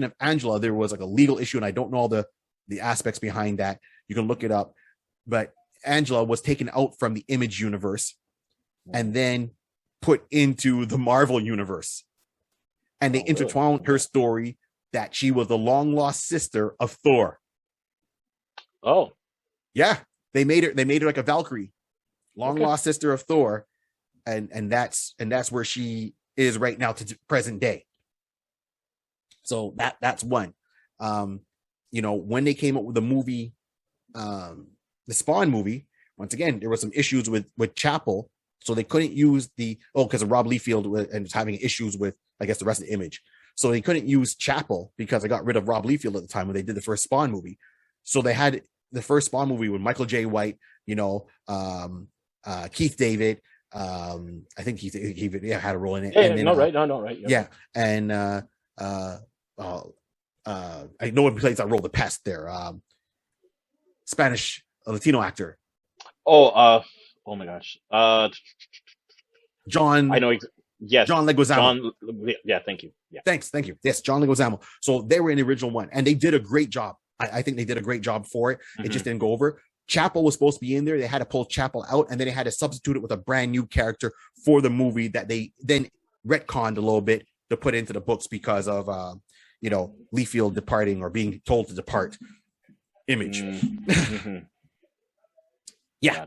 of Angela, there was like a legal issue, and I don't know all the aspects behind that. You can look it up. But Angela was taken out from the Image universe and then put into the Marvel universe, and they intertwined her story that she was the long lost sister of Thor. Oh, yeah, they made her like a Valkyrie, long lost sister of Thor, and that's where she is right now to present day. So that's one. When they came up with the movie, the Spawn movie, once again there were some issues with Chapel. So they couldn't use because of Rob Liefeld and was having issues with, I guess, the rest of the Image. So they couldn't use Chapel because they got rid of Rob Liefeld at the time when they did the first Spawn movie. So they had the first Spawn movie with Michael J. White, Keith David. I think Keith had a role in it. Right. Yeah. And I know one plays that role, the pest there. Spanish Latino actor. Oh my gosh. John. I know. Yes. John Leguizamo. Yeah. Thank you. Yeah. Thank you. Yes, John Leguizamo. So they were in the original one, and they did a great job. I think they did a great job for it. It just didn't go over. Chapel was supposed to be in there. They had to pull Chapel out, and then they had to substitute it with a brand new character for the movie that they then retconned a little bit to put into the books because of Liefeld departing or being told to depart. Image. Yeah.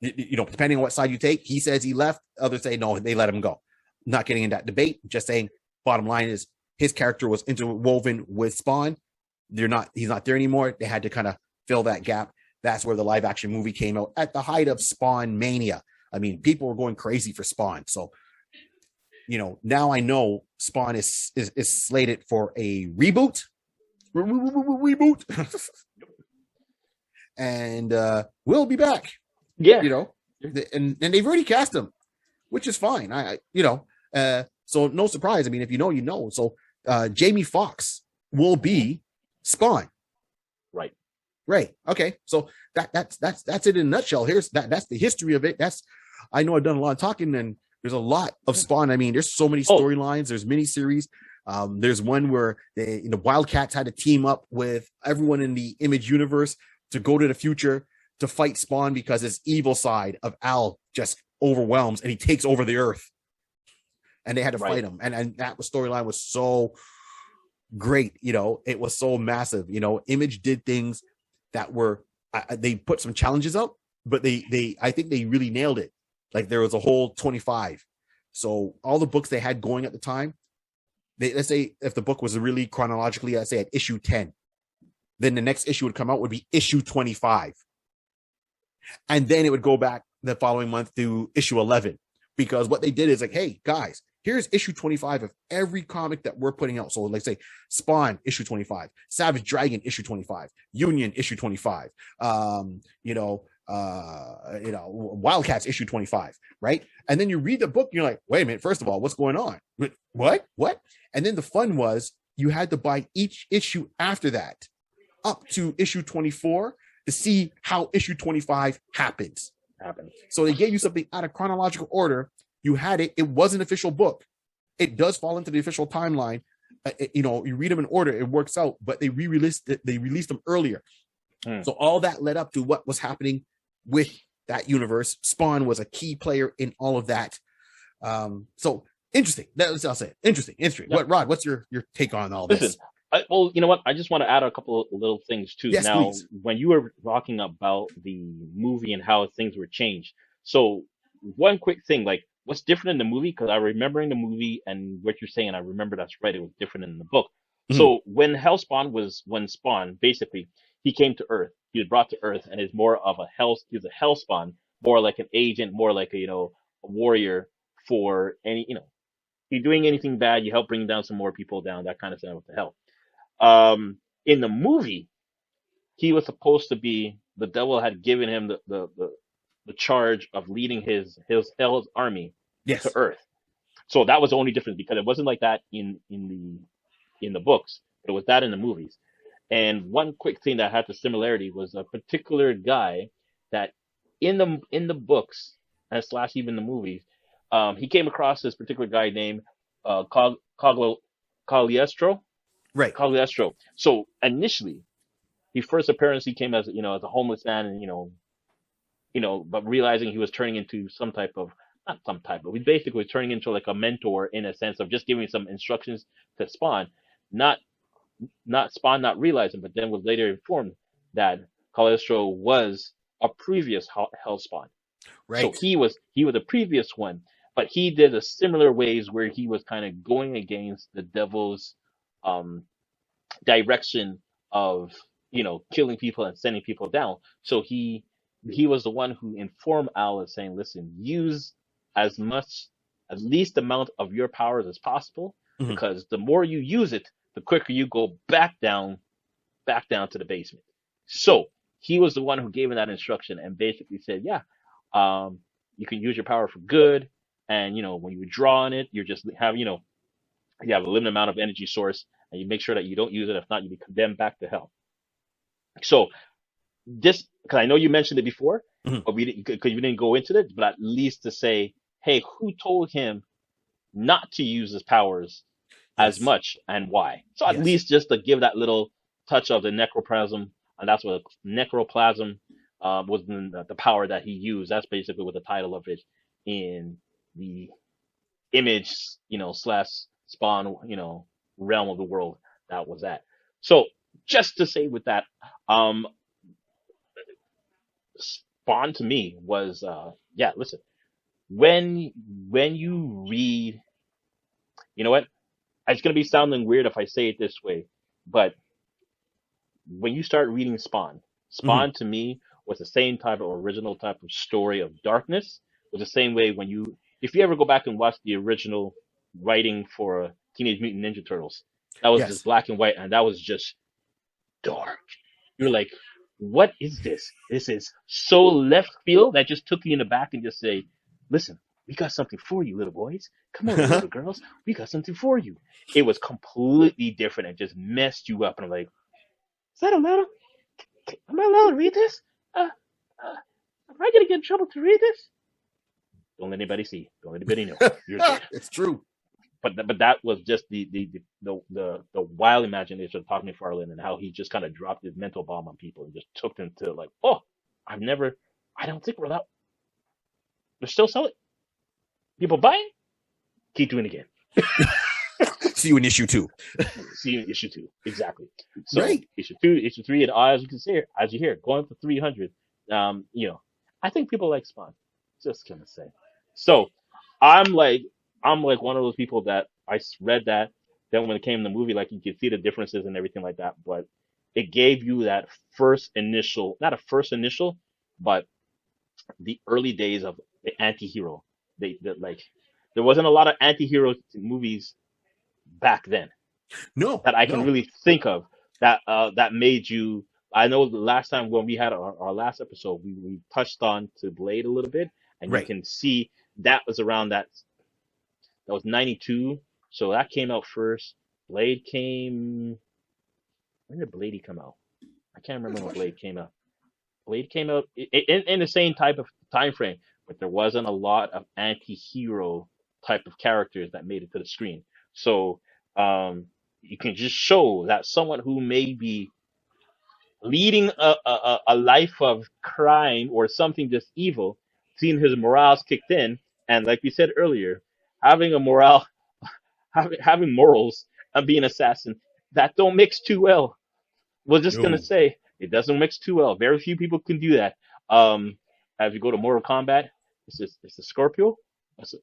Depending on what side you take, he says he left, others say no, they let him go. Not getting in that debate, just saying bottom line is his character was interwoven with Spawn. He's not there anymore. They had to kind of fill that gap. That's where the live action movie came out at the height of Spawn mania. I mean, people were going crazy for Spawn. So, now I know Spawn is slated for a reboot. Reboot. And we'll be back. Yeah. And they've already cast him, which is fine. So no surprise. I mean, if you know. So Jamie Foxx will be Spawn. Right. Okay. So that's it in a nutshell. That's the history of it. I know I've done a lot of talking, and there's a lot of Spawn. I mean, there's so many storylines. There's miniseries. There's one where the Wildcats had to team up with everyone in the Image universe to go to the future to fight Spawn because his evil side of Al just overwhelms and he takes over the Earth, and they had to fight him. And that storyline was so great. It was so massive. Image did things that were, they put some challenges up, but I think they really nailed it. Like there was a whole 25. So all the books they had going at the time, let's say if the book was really chronologically, let's say at issue 10, then the next issue would come out would be issue 25. And then it would go back the following month to issue 11, because what they did is like, hey guys, here's issue 25 of every comic that we're putting out. So let's say Spawn issue 25, Savage Dragon issue 25, Union issue 25, Wildcats issue 25, right? And then you read the book, and you're like, wait a minute, first of all, what's going on? What? And then the fun was you had to buy each issue after that up to issue 24 to see how issue 25 happens. Happened. So they gave you something out of chronological order. You had it. It was an official book. It does fall into the official timeline. You read them in order, it works out, but they re-released it. They released them earlier. So all that led up to what was happening with that universe. Spawn was a key player in all of that. So interesting. I'll say it. Interesting. Yep. What, Rod, what's your take on all this? Well, you know what? I just want to add a couple of little things too. Yes, now, please. When you were talking about the movie and how things were changed, so one quick thing, like what's different in the movie, because I remember in the movie and what you're saying, I remember that's right, it was different in the book. So when Spawn, basically, he came to Earth, he was brought to Earth, and is more of he was a Hellspawn, more like an agent, more like a warrior for any, you're doing anything bad, you help bring down some more people down, that kind of thing, what the hell. In the movie, he was supposed to be, the devil had given him the charge of leading his hell's army to Earth. So that was the only difference, because it wasn't like that in the books, but it was that in the movies. And one quick thing that had the similarity was a particular guy that in the books and / even the movies, he came across this particular guy named Cogliostro. Right. Cogliostro. So initially, his first appearance, he came as as a homeless man, and but realizing he was turning into he basically was turning into like a mentor, in a sense of just giving some instructions to Spawn, not Spawn not realizing, but then was later informed that Cogliostro was a previous Hellspawn. Right. So he was a previous one, but he did a similar ways where he was kind of going against the devil's direction of killing people and sending people down. So he was the one who informed Alice, saying, listen, use as least amount of your powers as possible, because the more you use it, the quicker you go back down to the basement. So he was the one who gave him that instruction and basically said, you can use your power for good, and when you draw on it, you just have you have a limited amount of energy source, and you make sure that you don't use it. If not, you'll be condemned back to hell. So this, because I know you mentioned it before, but we didn't go into it, but at least to say, hey, who told him not to use his powers as much and why? So at least just to give that little touch of the necroplasm, and that's what necroplasm was the power that he used. That's basically what the title of it in the image, / Spawn, realm of the world that was at. So just to say with that, Spawn to me was, listen, when you read, you know what, it's going to be sounding weird if I say it this way, but when you start reading Spawn to me was the same type of original type of story of darkness, was the same way if you ever go back and watch the original writing for Teenage Mutant Ninja Turtles, that was just black and white, and that was just dark. You're like, what is this? This is so left field that just took you in the back and just say, listen, we got something for you, little boys. Come on, little girls. We got something for you. It was completely different and just messed you up. And I'm like, is that allowed? Am I allowed to read this? Am I going to get in trouble to read this? Don't let anybody see. Don't let anybody know. It's true. But that was just the wild imagination of Todd McFarlane, and how he just kind of dropped his mental bomb on people and just took them to like, I don't think we're allowed. They're still selling. People buying. Keep doing it again. See you in issue 2. See you in issue 2. Exactly. So issue 2, issue 3, and as you hear, going for 300. I think people like Spawn. Just gonna say. So I'm like one of those people that I read that. Then when it came to the movie, like you could see the differences and everything like that, but it gave you that but the early days of the anti-hero. There wasn't a lot of anti-hero movies back then. No, that I can really think of that made you. I know the last time when we had our last episode, we touched on to Blade a little bit, and you can see that was around that. That was 92, so that came out first. Blade came. When did Blade come out? I can't remember when Blade came out. Blade came out in the same type of time frame, but there wasn't a lot of anti-hero type of characters that made it to the screen. So you can just show that someone who may be leading a life of crime or something just evil, seeing his morals kicked in, and like we said earlier, having a morale, having morals, and being an assassin, that don't mix too well. Was just gonna No. say it doesn't mix too well. Very few people can do that. As you go to Mortal Kombat, it's the Scorpio. It's a,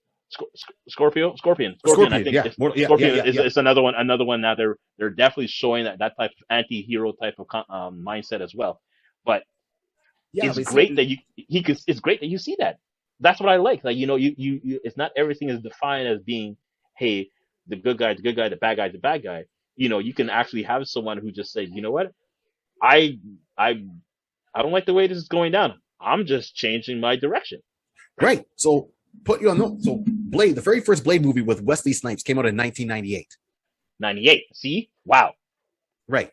Scorpion. I Scorpion, think yeah. Scorpion Yeah. is another one. Another one now. They're definitely showing that type of anti-hero type of mindset as well. But Yeah, it's but great see, that you can. It's great that you see that. That's what I like. Like you. It's not everything is defined as being, hey, the good guy, the bad guy, the bad guy. You can actually have someone who just says, you know what, I I I don't like the way this is going down. I'm just changing my direction. right. So put you on note. So Blade, the very first Blade movie with Wesley Snipes came out in 1998. 98. See? Wow. Right.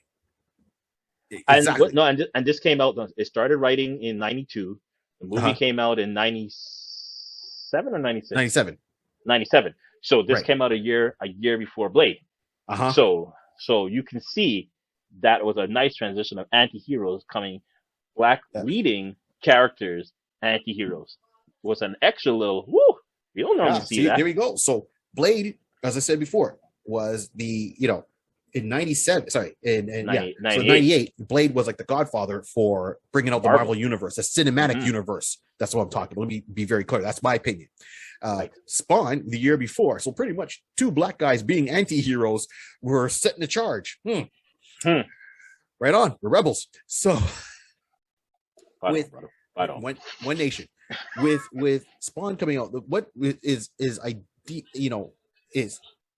And Exactly. no, and this came out. It started writing in 92. The movie Uh-huh. came out in 97 or 96. 97. 97. So this Right. came out a year before Blade. Uh-huh. So you can see that was a nice transition of anti-heroes coming, black Yeah. leading characters, anti-heroes. Was an extra little woo. You don't normally see that. There we go. So Blade, as I said before, was in 97. Sorry, in 98. So 98, Blade was like the godfather for bringing out the Marvel. Marvel universe, the cinematic Mhm. universe. That's what I'm talking about. Let me be very clear. That's my opinion. Right. Spawn the year before. So pretty much two black guys being anti-heroes were setting the charge. Right on. We're rebels. So with one nation, with Spawn coming out, what is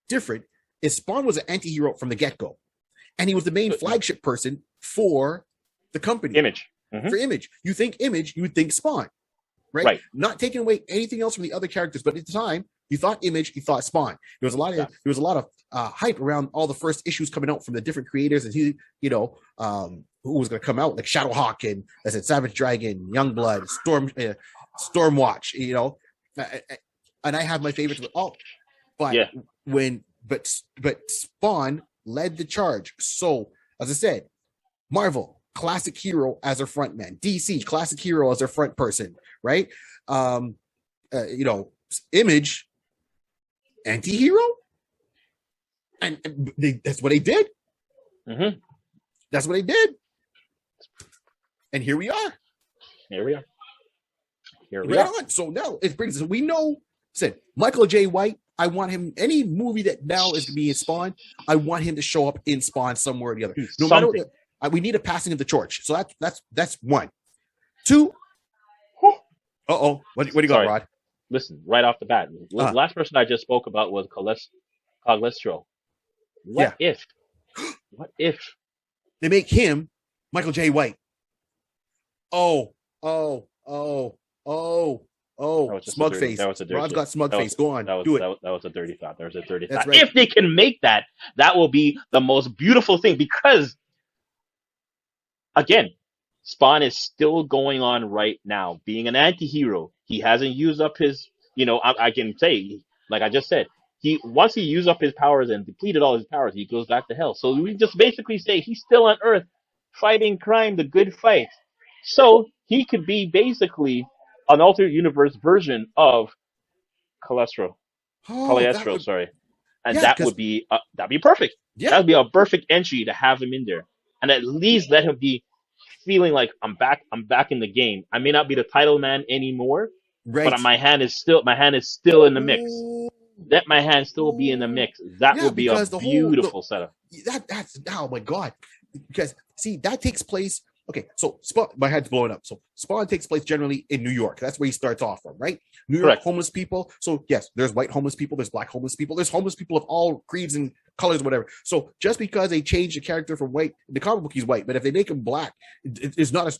different is Spawn was an anti-hero from the get-go, and he was the main flagship person for the company. Image. For Image. You think Image, you would think Spawn, right? Not taking away anything else from the other characters, but at the time you thought Image, you thought Spawn. There was a lot of hype around all the first issues coming out from the different creators, and who was going to come out, like Shadowhawk and, as I said, Savage Dragon, Youngblood, Stormwatch, and I have my favorites with all, but but Spawn led the charge. So as I said, Marvel, classic hero as their front man, DC, classic hero as their front person, right? Image, anti-hero, and that's what they did. That's what they did. And here we are. So now it brings us, we know, Michael J. White, I want him, any movie that now is going to be in Spawn, I want him to show up in Spawn somewhere or the other. No matter what, we need a passing of the torch. So that's one. Two. What do you got, Rod? Listen, right off the bat, the last person I just spoke about was Cogliostro. What if they make him Michael J. White? Smug face. Rod's got smug face. Go on. Do it. That was a dirty thought. There was a dirty That's thought. right. If they can make that, that will be the most beautiful thing, because, again, Spawn is still going on right now, being an anti-hero. He hasn't used up his, I can say, like I just said, once he used up his powers and depleted all his powers, he goes back to hell. So we just basically say he's still on Earth fighting crime, the good fight. So he could be basically an alternate universe version of Cogliostro. Sorry. And that would be that'd be perfect. Yeah. That'd be a perfect entry to have him in there. And at least let him be feeling like I'm back in the game. I may not be the title man anymore, but my hand is still in the mix. Let my hand still be in the mix. That would be a beautiful setup. That's oh my god. Because see, that takes place. Okay, so Spawn, my head's blowing up. So Spawn takes place generally in New York. That's where he starts off from, right? New York homeless people. So yes, there's white homeless people, there's black homeless people, there's homeless people of all creeds and colors, whatever. So just because they change the character from white, the comic book he's white, but if they make him black, it's not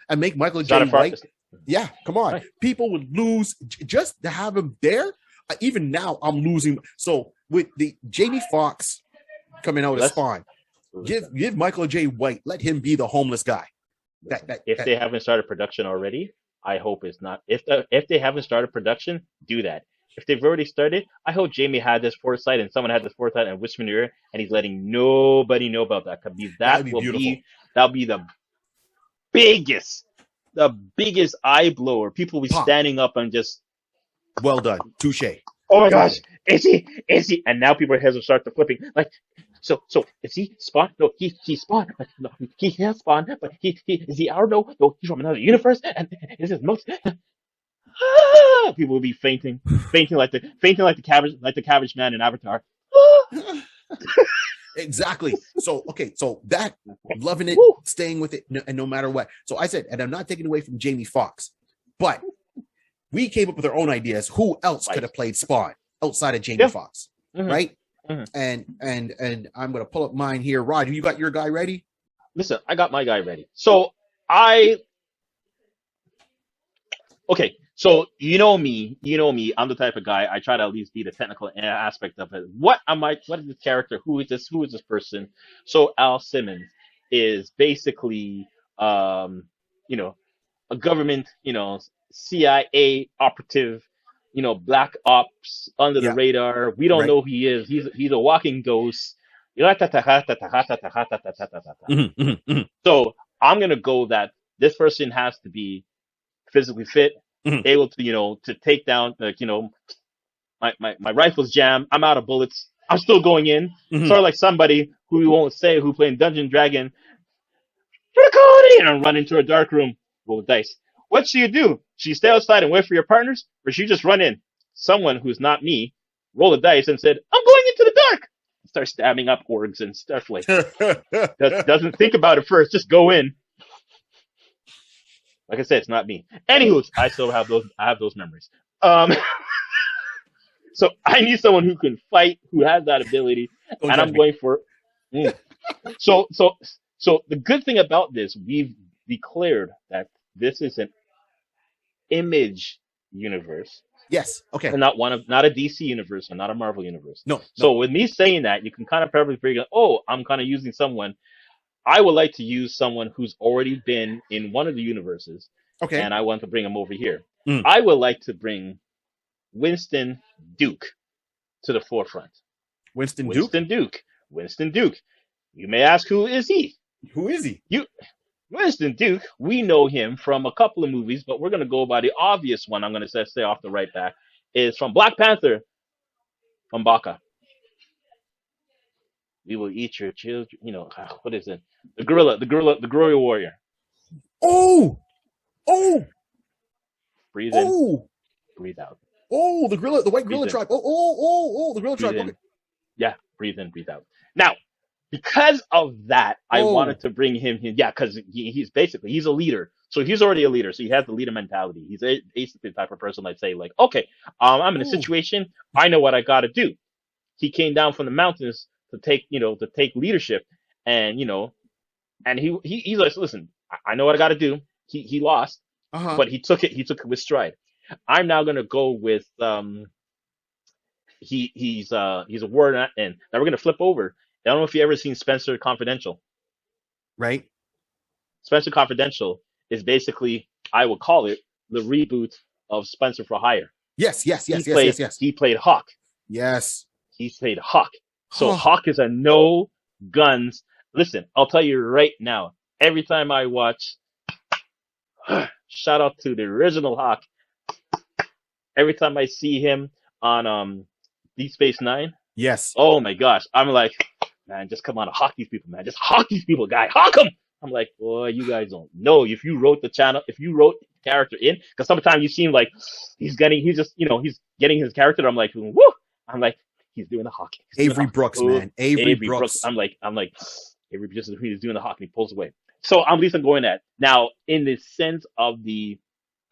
and make Michael J. White. Yeah, come on. Right. People would lose just to have him there. Even now, I'm losing. So with the Jamie Foxx coming out as Spawn, give Michael J. White, let him be the homeless guy. If they haven't started production already, I hope it's not. If they haven't started production, do that. If they've already started, I hope Jamie had this foresight and someone had this foresight and whispered in your ear, and he's letting nobody know about that. Because that'd be beautiful. That'll be biggest, the biggest eye blower. People will be Pop. standing up and just, well done, touche. oh my gosh, is he? And now people's heads will start to flipping. Like, so is he Spawn? No, he's Spawn. But no, he can't Spawn. But he is he our no? No, he's from another universe. And is this most? People will be fainting like the cabbage man in Avatar. Exactly. So okay, so that loving it, staying with it, and no matter what. So I said, and I'm not taking away from Jamie Foxx, but we came up with our own ideas. Who else could have played Spawn outside of Jamie Foxx, right? And I'm gonna pull up mine here. Rod, you got your guy ready? Listen, I got my guy ready. So so you know me, I'm the type of guy, I try to at least be the technical aspect of it. What is this character? Who is this person? So Al Simmons is basically, a government, CIA operative, black ops under the radar. We don't know who he is. He's a walking ghost. So I'm going to go that this person has to be physically fit, able to, to take down, my rifle's jammed. I'm out of bullets. I'm still going in. Sort of like somebody who we won't say who playing Dungeon Dragon. And I run into a dark room. Roll the dice. What should you do? Should you stay outside and wait for your partners? Or should you just run in? Someone who's not me roll the dice and said, I'm going into the dark. Start stabbing up orgs and stuff like that. Doesn't think about it first. Just go in. Like I said, it's not me. Anywho, I still have those memories. So I need someone who can fight, who has that ability, and I'm going for. So the good thing about this, we've declared that this is an Image universe. Yes. Okay. And not a DC universe and not a Marvel universe. No. So with me saying that, you can kind of probably figure, I'm kind of using someone. I would like to use someone who's already been in one of the universes. Okay. And I want to bring him over here. I would like to bring Winston Duke to the forefront. Winston Duke. You may ask, who is he? Who is he? Winston Duke, we know him from a couple of movies, but we're going to go by the obvious one. I'm going to say off the right back, is from Black Panther, M'Baka. We will eat your children. What is it? The gorilla warrior. Oh! Breathe in. Breathe out. Oh, the white gorilla tribe. The gorilla tribe. Okay. Yeah, breathe in, breathe out. Now, because of that, I wanted to bring him in. Yeah, because he's a leader. So he's already a leader. So he has the leader mentality. He's basically the type of person I'd say, like, okay, I'm in a situation. I know what I got to do. He came down from the mountains to take leadership, and he's like, listen, I know what I got to do. He lost, but he took it with stride. I'm now gonna go with he's a warrior, and now we're gonna flip over. I don't know if you ever seen Spencer Confidential. Right. Spencer Confidential is basically, I would call it, the reboot of Spencer for Hire. Yes. He played Hawk. Yes. He played Hawk. So Hawk is a no guns. Listen, I'll tell you right now, every time I watch, shout out to the original Hawk. Every time I see him on Deep Space Nine. Yes. Oh my gosh. I'm like, man, just come on, hawk these people, man. Just hawk these people, guy. Hawk them. I'm like, boy, you guys don't know. If you wrote the character in, because sometimes you seem like he's getting his character. I'm like, woo. I'm like, he's doing the hawking. Avery Brooks, man. Avery Brooks. I'm like, Avery just he's doing the hawking. He pulls away. So I'm at least going at now in the sense of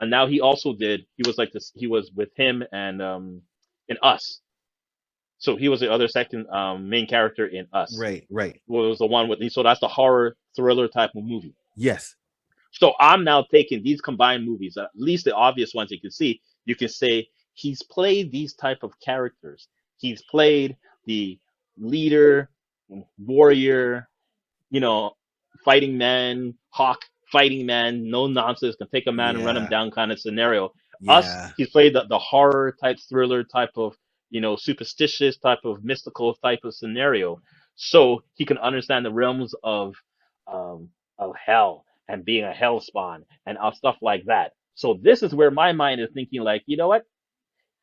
and now he also he was with him and in Us. So he was the other second main character in Us. Right. Well, it was the one so that's the horror thriller type of movie. Yes. So I'm now taking these combined movies, at least the obvious ones you can see. You can say he's played these type of characters. He's played the leader, warrior, fighting man, hawk fighting man, no nonsense, can take a man and run him Yeah. down kind of scenario. Us, Yeah. he's played the horror type thriller type of, superstitious type of mystical type of scenario. So he can understand the realms of hell and being a hell spawn and stuff like that. So this is where my mind is thinking like, you know what?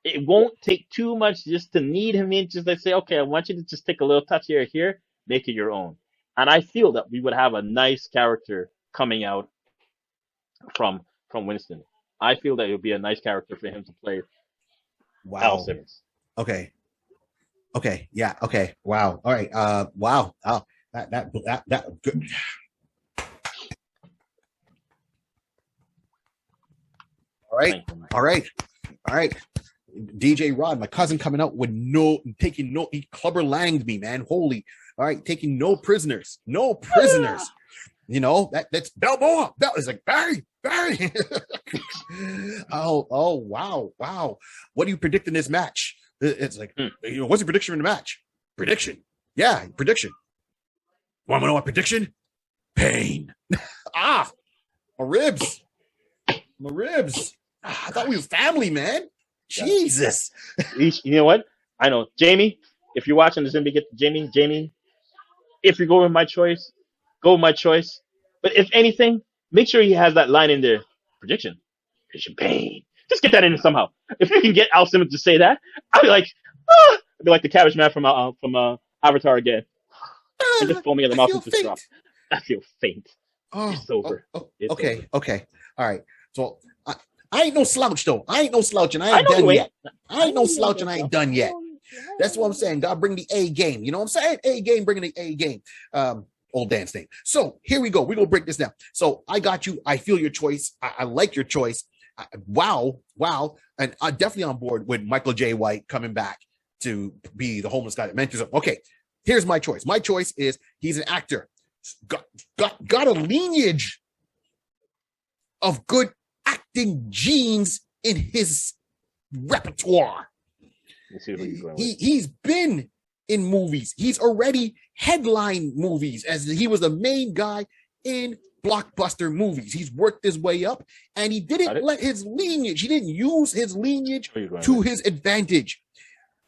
It won't take too much just to need him in. Just like say, okay, I want you to just take a little touch here, make it your own. And I feel that we would have a nice character coming out from Winston. I feel that it would be a nice character for him to play Al Wow. Simmons. Okay. Okay. Yeah. Okay. Wow. All right. Wow. Oh, that good. All right. All right. All right. DJ Rod, my cousin, coming out with taking no, he clubber langed me, man. Holy. All right. Taking no prisoners. No prisoners. That's Balboa. That was like Barry. Oh, wow. What do you predict in this match? It's like, what's your prediction in the match? Prediction. Yeah, prediction. Want to know what prediction? Pain. My ribs. I thought we were family, man. Jesus. You know what? I know. Jamie, if you're watching this, Jamie, if you're going with my choice, go with my choice. But if anything, make sure he has that line in there. Prediction, pain. Just get that in somehow. If you can get Al Simmons to say that, I'd be like, I'd be like the Cabbage Man from Avatar again. And just foaming at the mouth and just drop. I feel faint. It's over. Okay. All right. So I ain't no slouch though. I ain't no slouch, and I ain't done yet. That's what I'm saying. God, bring the A game. You know what I'm saying? A game, bringing the A game. Old dance name. So here we go. We're gonna break this down. So I got you. I feel your choice. I like your choice. Wow. And I'm definitely on board with Michael J. White coming back to be the homeless guy that mentors him. Okay, here's my choice. My choice is he's an actor. Got a lineage of good acting genes in his repertoire. He's been in movies. He's already headlined movies as he was the main guy in blockbuster movies. He's worked his way up, and he didn't let his lineage. He didn't use his lineage to his advantage.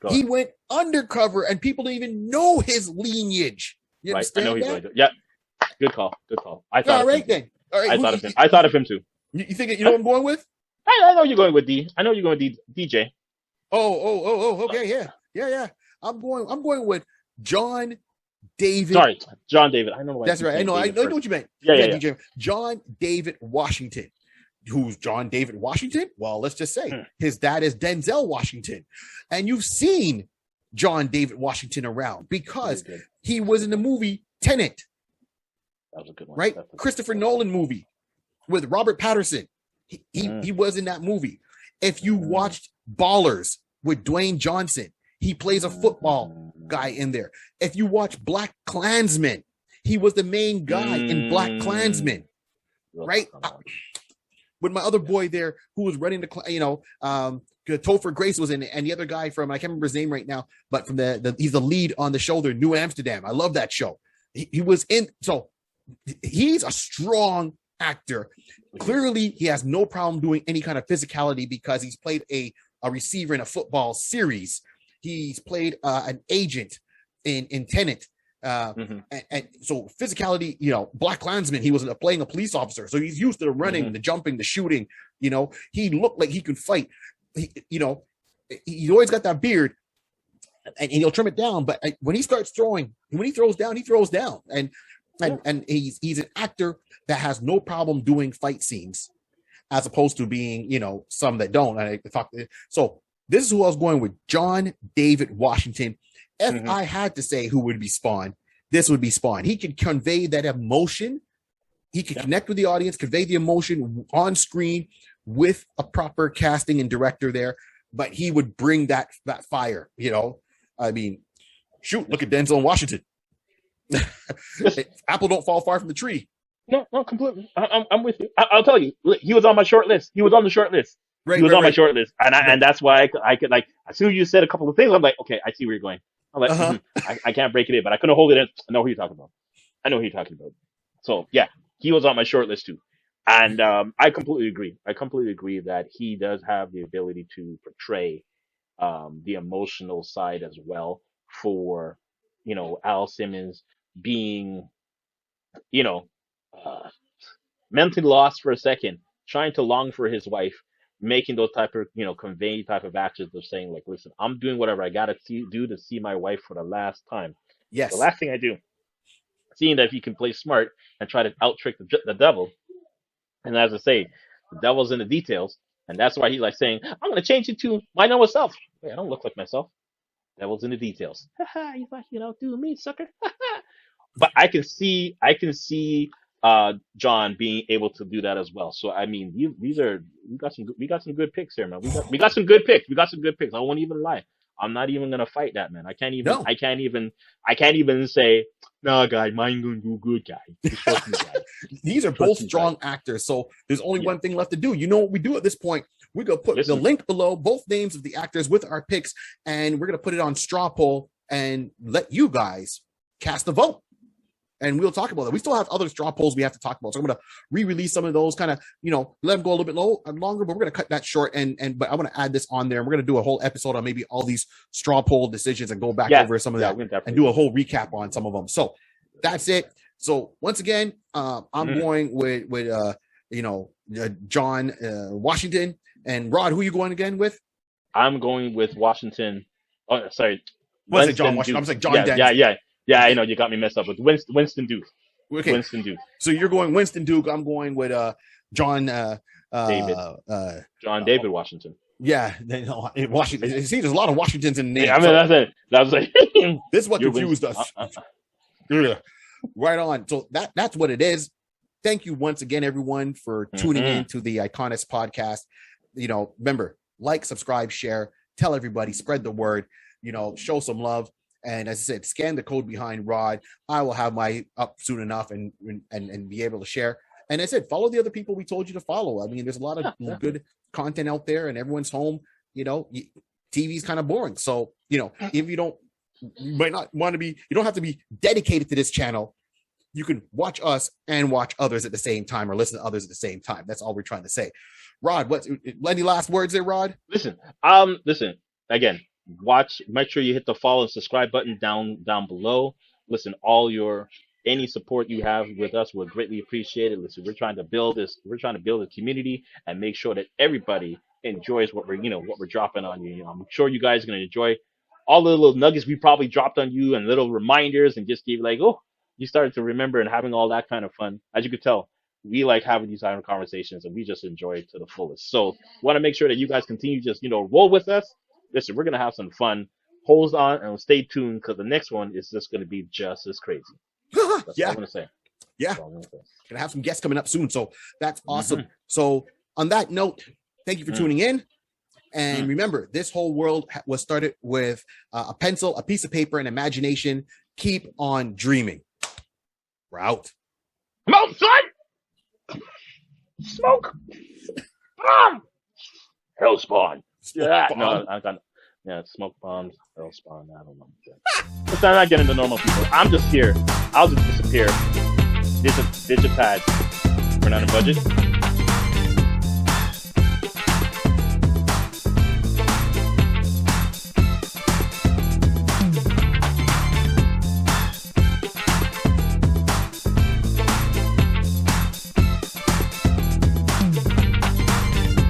He went undercover, and people didn't even know his lineage. You understand that? Yeah. Good call. I thought. All right then. All right. I thought of him too. You think you know what I'm going with? I know you're going with D. I know you're going with DJ. Oh. Okay. Yeah. I'm going with John David. Sorry, John David. I know. That's right. I know what you meant. Yeah. DJ. John David Washington. Who's John David Washington? Well, let's just say his dad is Denzel Washington, and you've seen John David Washington around because he was in the movie Tenet. That was a good one, right? Christopher Nolan movie with Robert Pattinson. He was in that movie. If you watched Ballers with Dwayne Johnson, he plays a football guy in there. If you watch Black Klansman, he was the main guy in Black Klansman, right? With my other boy there who was running Topher Grace was in it, and the other guy from, I can't remember his name right now, but from he's the lead on the show there, New Amsterdam. I love that show. He was in, so he's a strong actor. Clearly, he has no problem doing any kind of physicality because he's played a receiver in a football series. He's played an agent in Tenet. And so physicality, Black Klansman, he was playing a police officer. So he's used to the running, the jumping, the shooting. He looked like he could fight. He's always got that beard, and he'll trim it down. But when he starts throwing, when he throws down, he throws down. And he's an actor that has no problem doing fight scenes, as opposed to being, some that don't. So this is who I was going with, John David Washington. If I had to say who would be Spawn, this would be Spawn. He can convey that emotion. He can connect with the audience, convey the emotion on screen with a proper casting and director there. But he would bring that fire, I mean, shoot, look at Denzel Washington. Apple don't fall far from the tree. No, completely. I'm with you. I'll tell you, he was on my short list. He was on the short list. He was on my short list, and that's why I could like. As soon as you said a couple of things, I'm like, okay, I see where you're going. I'm like, I can't break it in, but I couldn't hold it in. I know who you're talking about. So yeah, he was on my short list too. And I completely agree. I completely agree that he does have the ability to portray the emotional side as well for, Al Simmons being, you know, uh, mentally lost for a second, trying to long for his wife, making those type of, convey type of actions of saying like, listen, I'm doing whatever I gotta do to see my wife for the last time. The Yes. last thing I do, seeing that if you can play smart and try to out trick the devil, and as I say, the devil's in the details, and that's why he's like saying, I'm gonna change it to my normal self. Wait, I don't look like myself. Devil's in the details. He's like, do me, sucker. But I can see John being able to do that as well. So I mean, we got some good picks here, man. We got some good picks. We got some good picks. I won't even lie. I'm not even gonna fight that, man. I can't No. even say, no, guy, mine gonna do good, guy. Just trust me, guy. These are both strong actors, so there's only one thing left to do. You know what we do at this point? We're gonna put the link below, both names of the actors with our picks, and we're gonna put it on straw poll and let you guys cast a vote. And we'll talk about that. We still have other straw polls we have to talk about. So I'm going to re-release some of those, kind of, let them go a little bit longer, but we're going to cut that short. But I want to add this on there. And we're going to do a whole episode on maybe all these straw poll decisions and go back over some of that and do a whole recap on some of them. So that's it. So once again, I'm going with John Washington, and Rod. Who are you going again with? I'm going with Washington. Oh, sorry. Was it John Washington? I was like John. Yeah, I know you got me messed up with Winston Duke. Okay. Winston Duke. So you're going Winston Duke. I'm going with John David Washington. Yeah, Washington. See, there's a lot of Washingtons in the name. Yeah, I mean, that's it. That was like this is what confused us. Right on. So that's what it is. Thank you once again, everyone, for tuning in to the Iconis podcast. Remember, like, subscribe, share, tell everybody, spread the word. Show some love. And as I said, scan the code behind Rod. I will have my up soon enough and be able to share. And as I said, follow the other people we told you to follow. I mean, there's a lot of good content out there, and everyone's home. TV's kind of boring. So, if you might not want to be, you don't have to be dedicated to this channel. You can watch us and watch others at the same time, or listen to others at the same time. That's all we're trying to say. Rod, any last words there, Rod? Listen, again, make sure you hit the follow and subscribe button down below. Listen, any support you have with us, we'll greatly appreciate it. Listen, we're trying to build a community and make sure that everybody enjoys what we're dropping on you. I'm sure you guys are going to enjoy all the little nuggets we probably dropped on you and little reminders, and just give you started to remember and having all that kind of fun. As you could tell, we like having these kind of conversations, and we just enjoy it to the fullest. So want to make sure that you guys continue just roll with us. Listen, we're going to have some fun. Hold on and stay tuned, because the next one is just going to be just as crazy. That's all I'm going to say. Yeah. Going to have some guests coming up soon. So that's awesome. So on that note, thank you for tuning in. And remember, this whole world was started with a pencil, a piece of paper, and imagination. Keep on dreaming. We're out. Come on, son! Smoke! Hellspawn! Smoke bombs, Hellspawn. I don't know. But I'm not getting the normal people. I'm just here. I'll just disappear. Digitad. We're not in budget.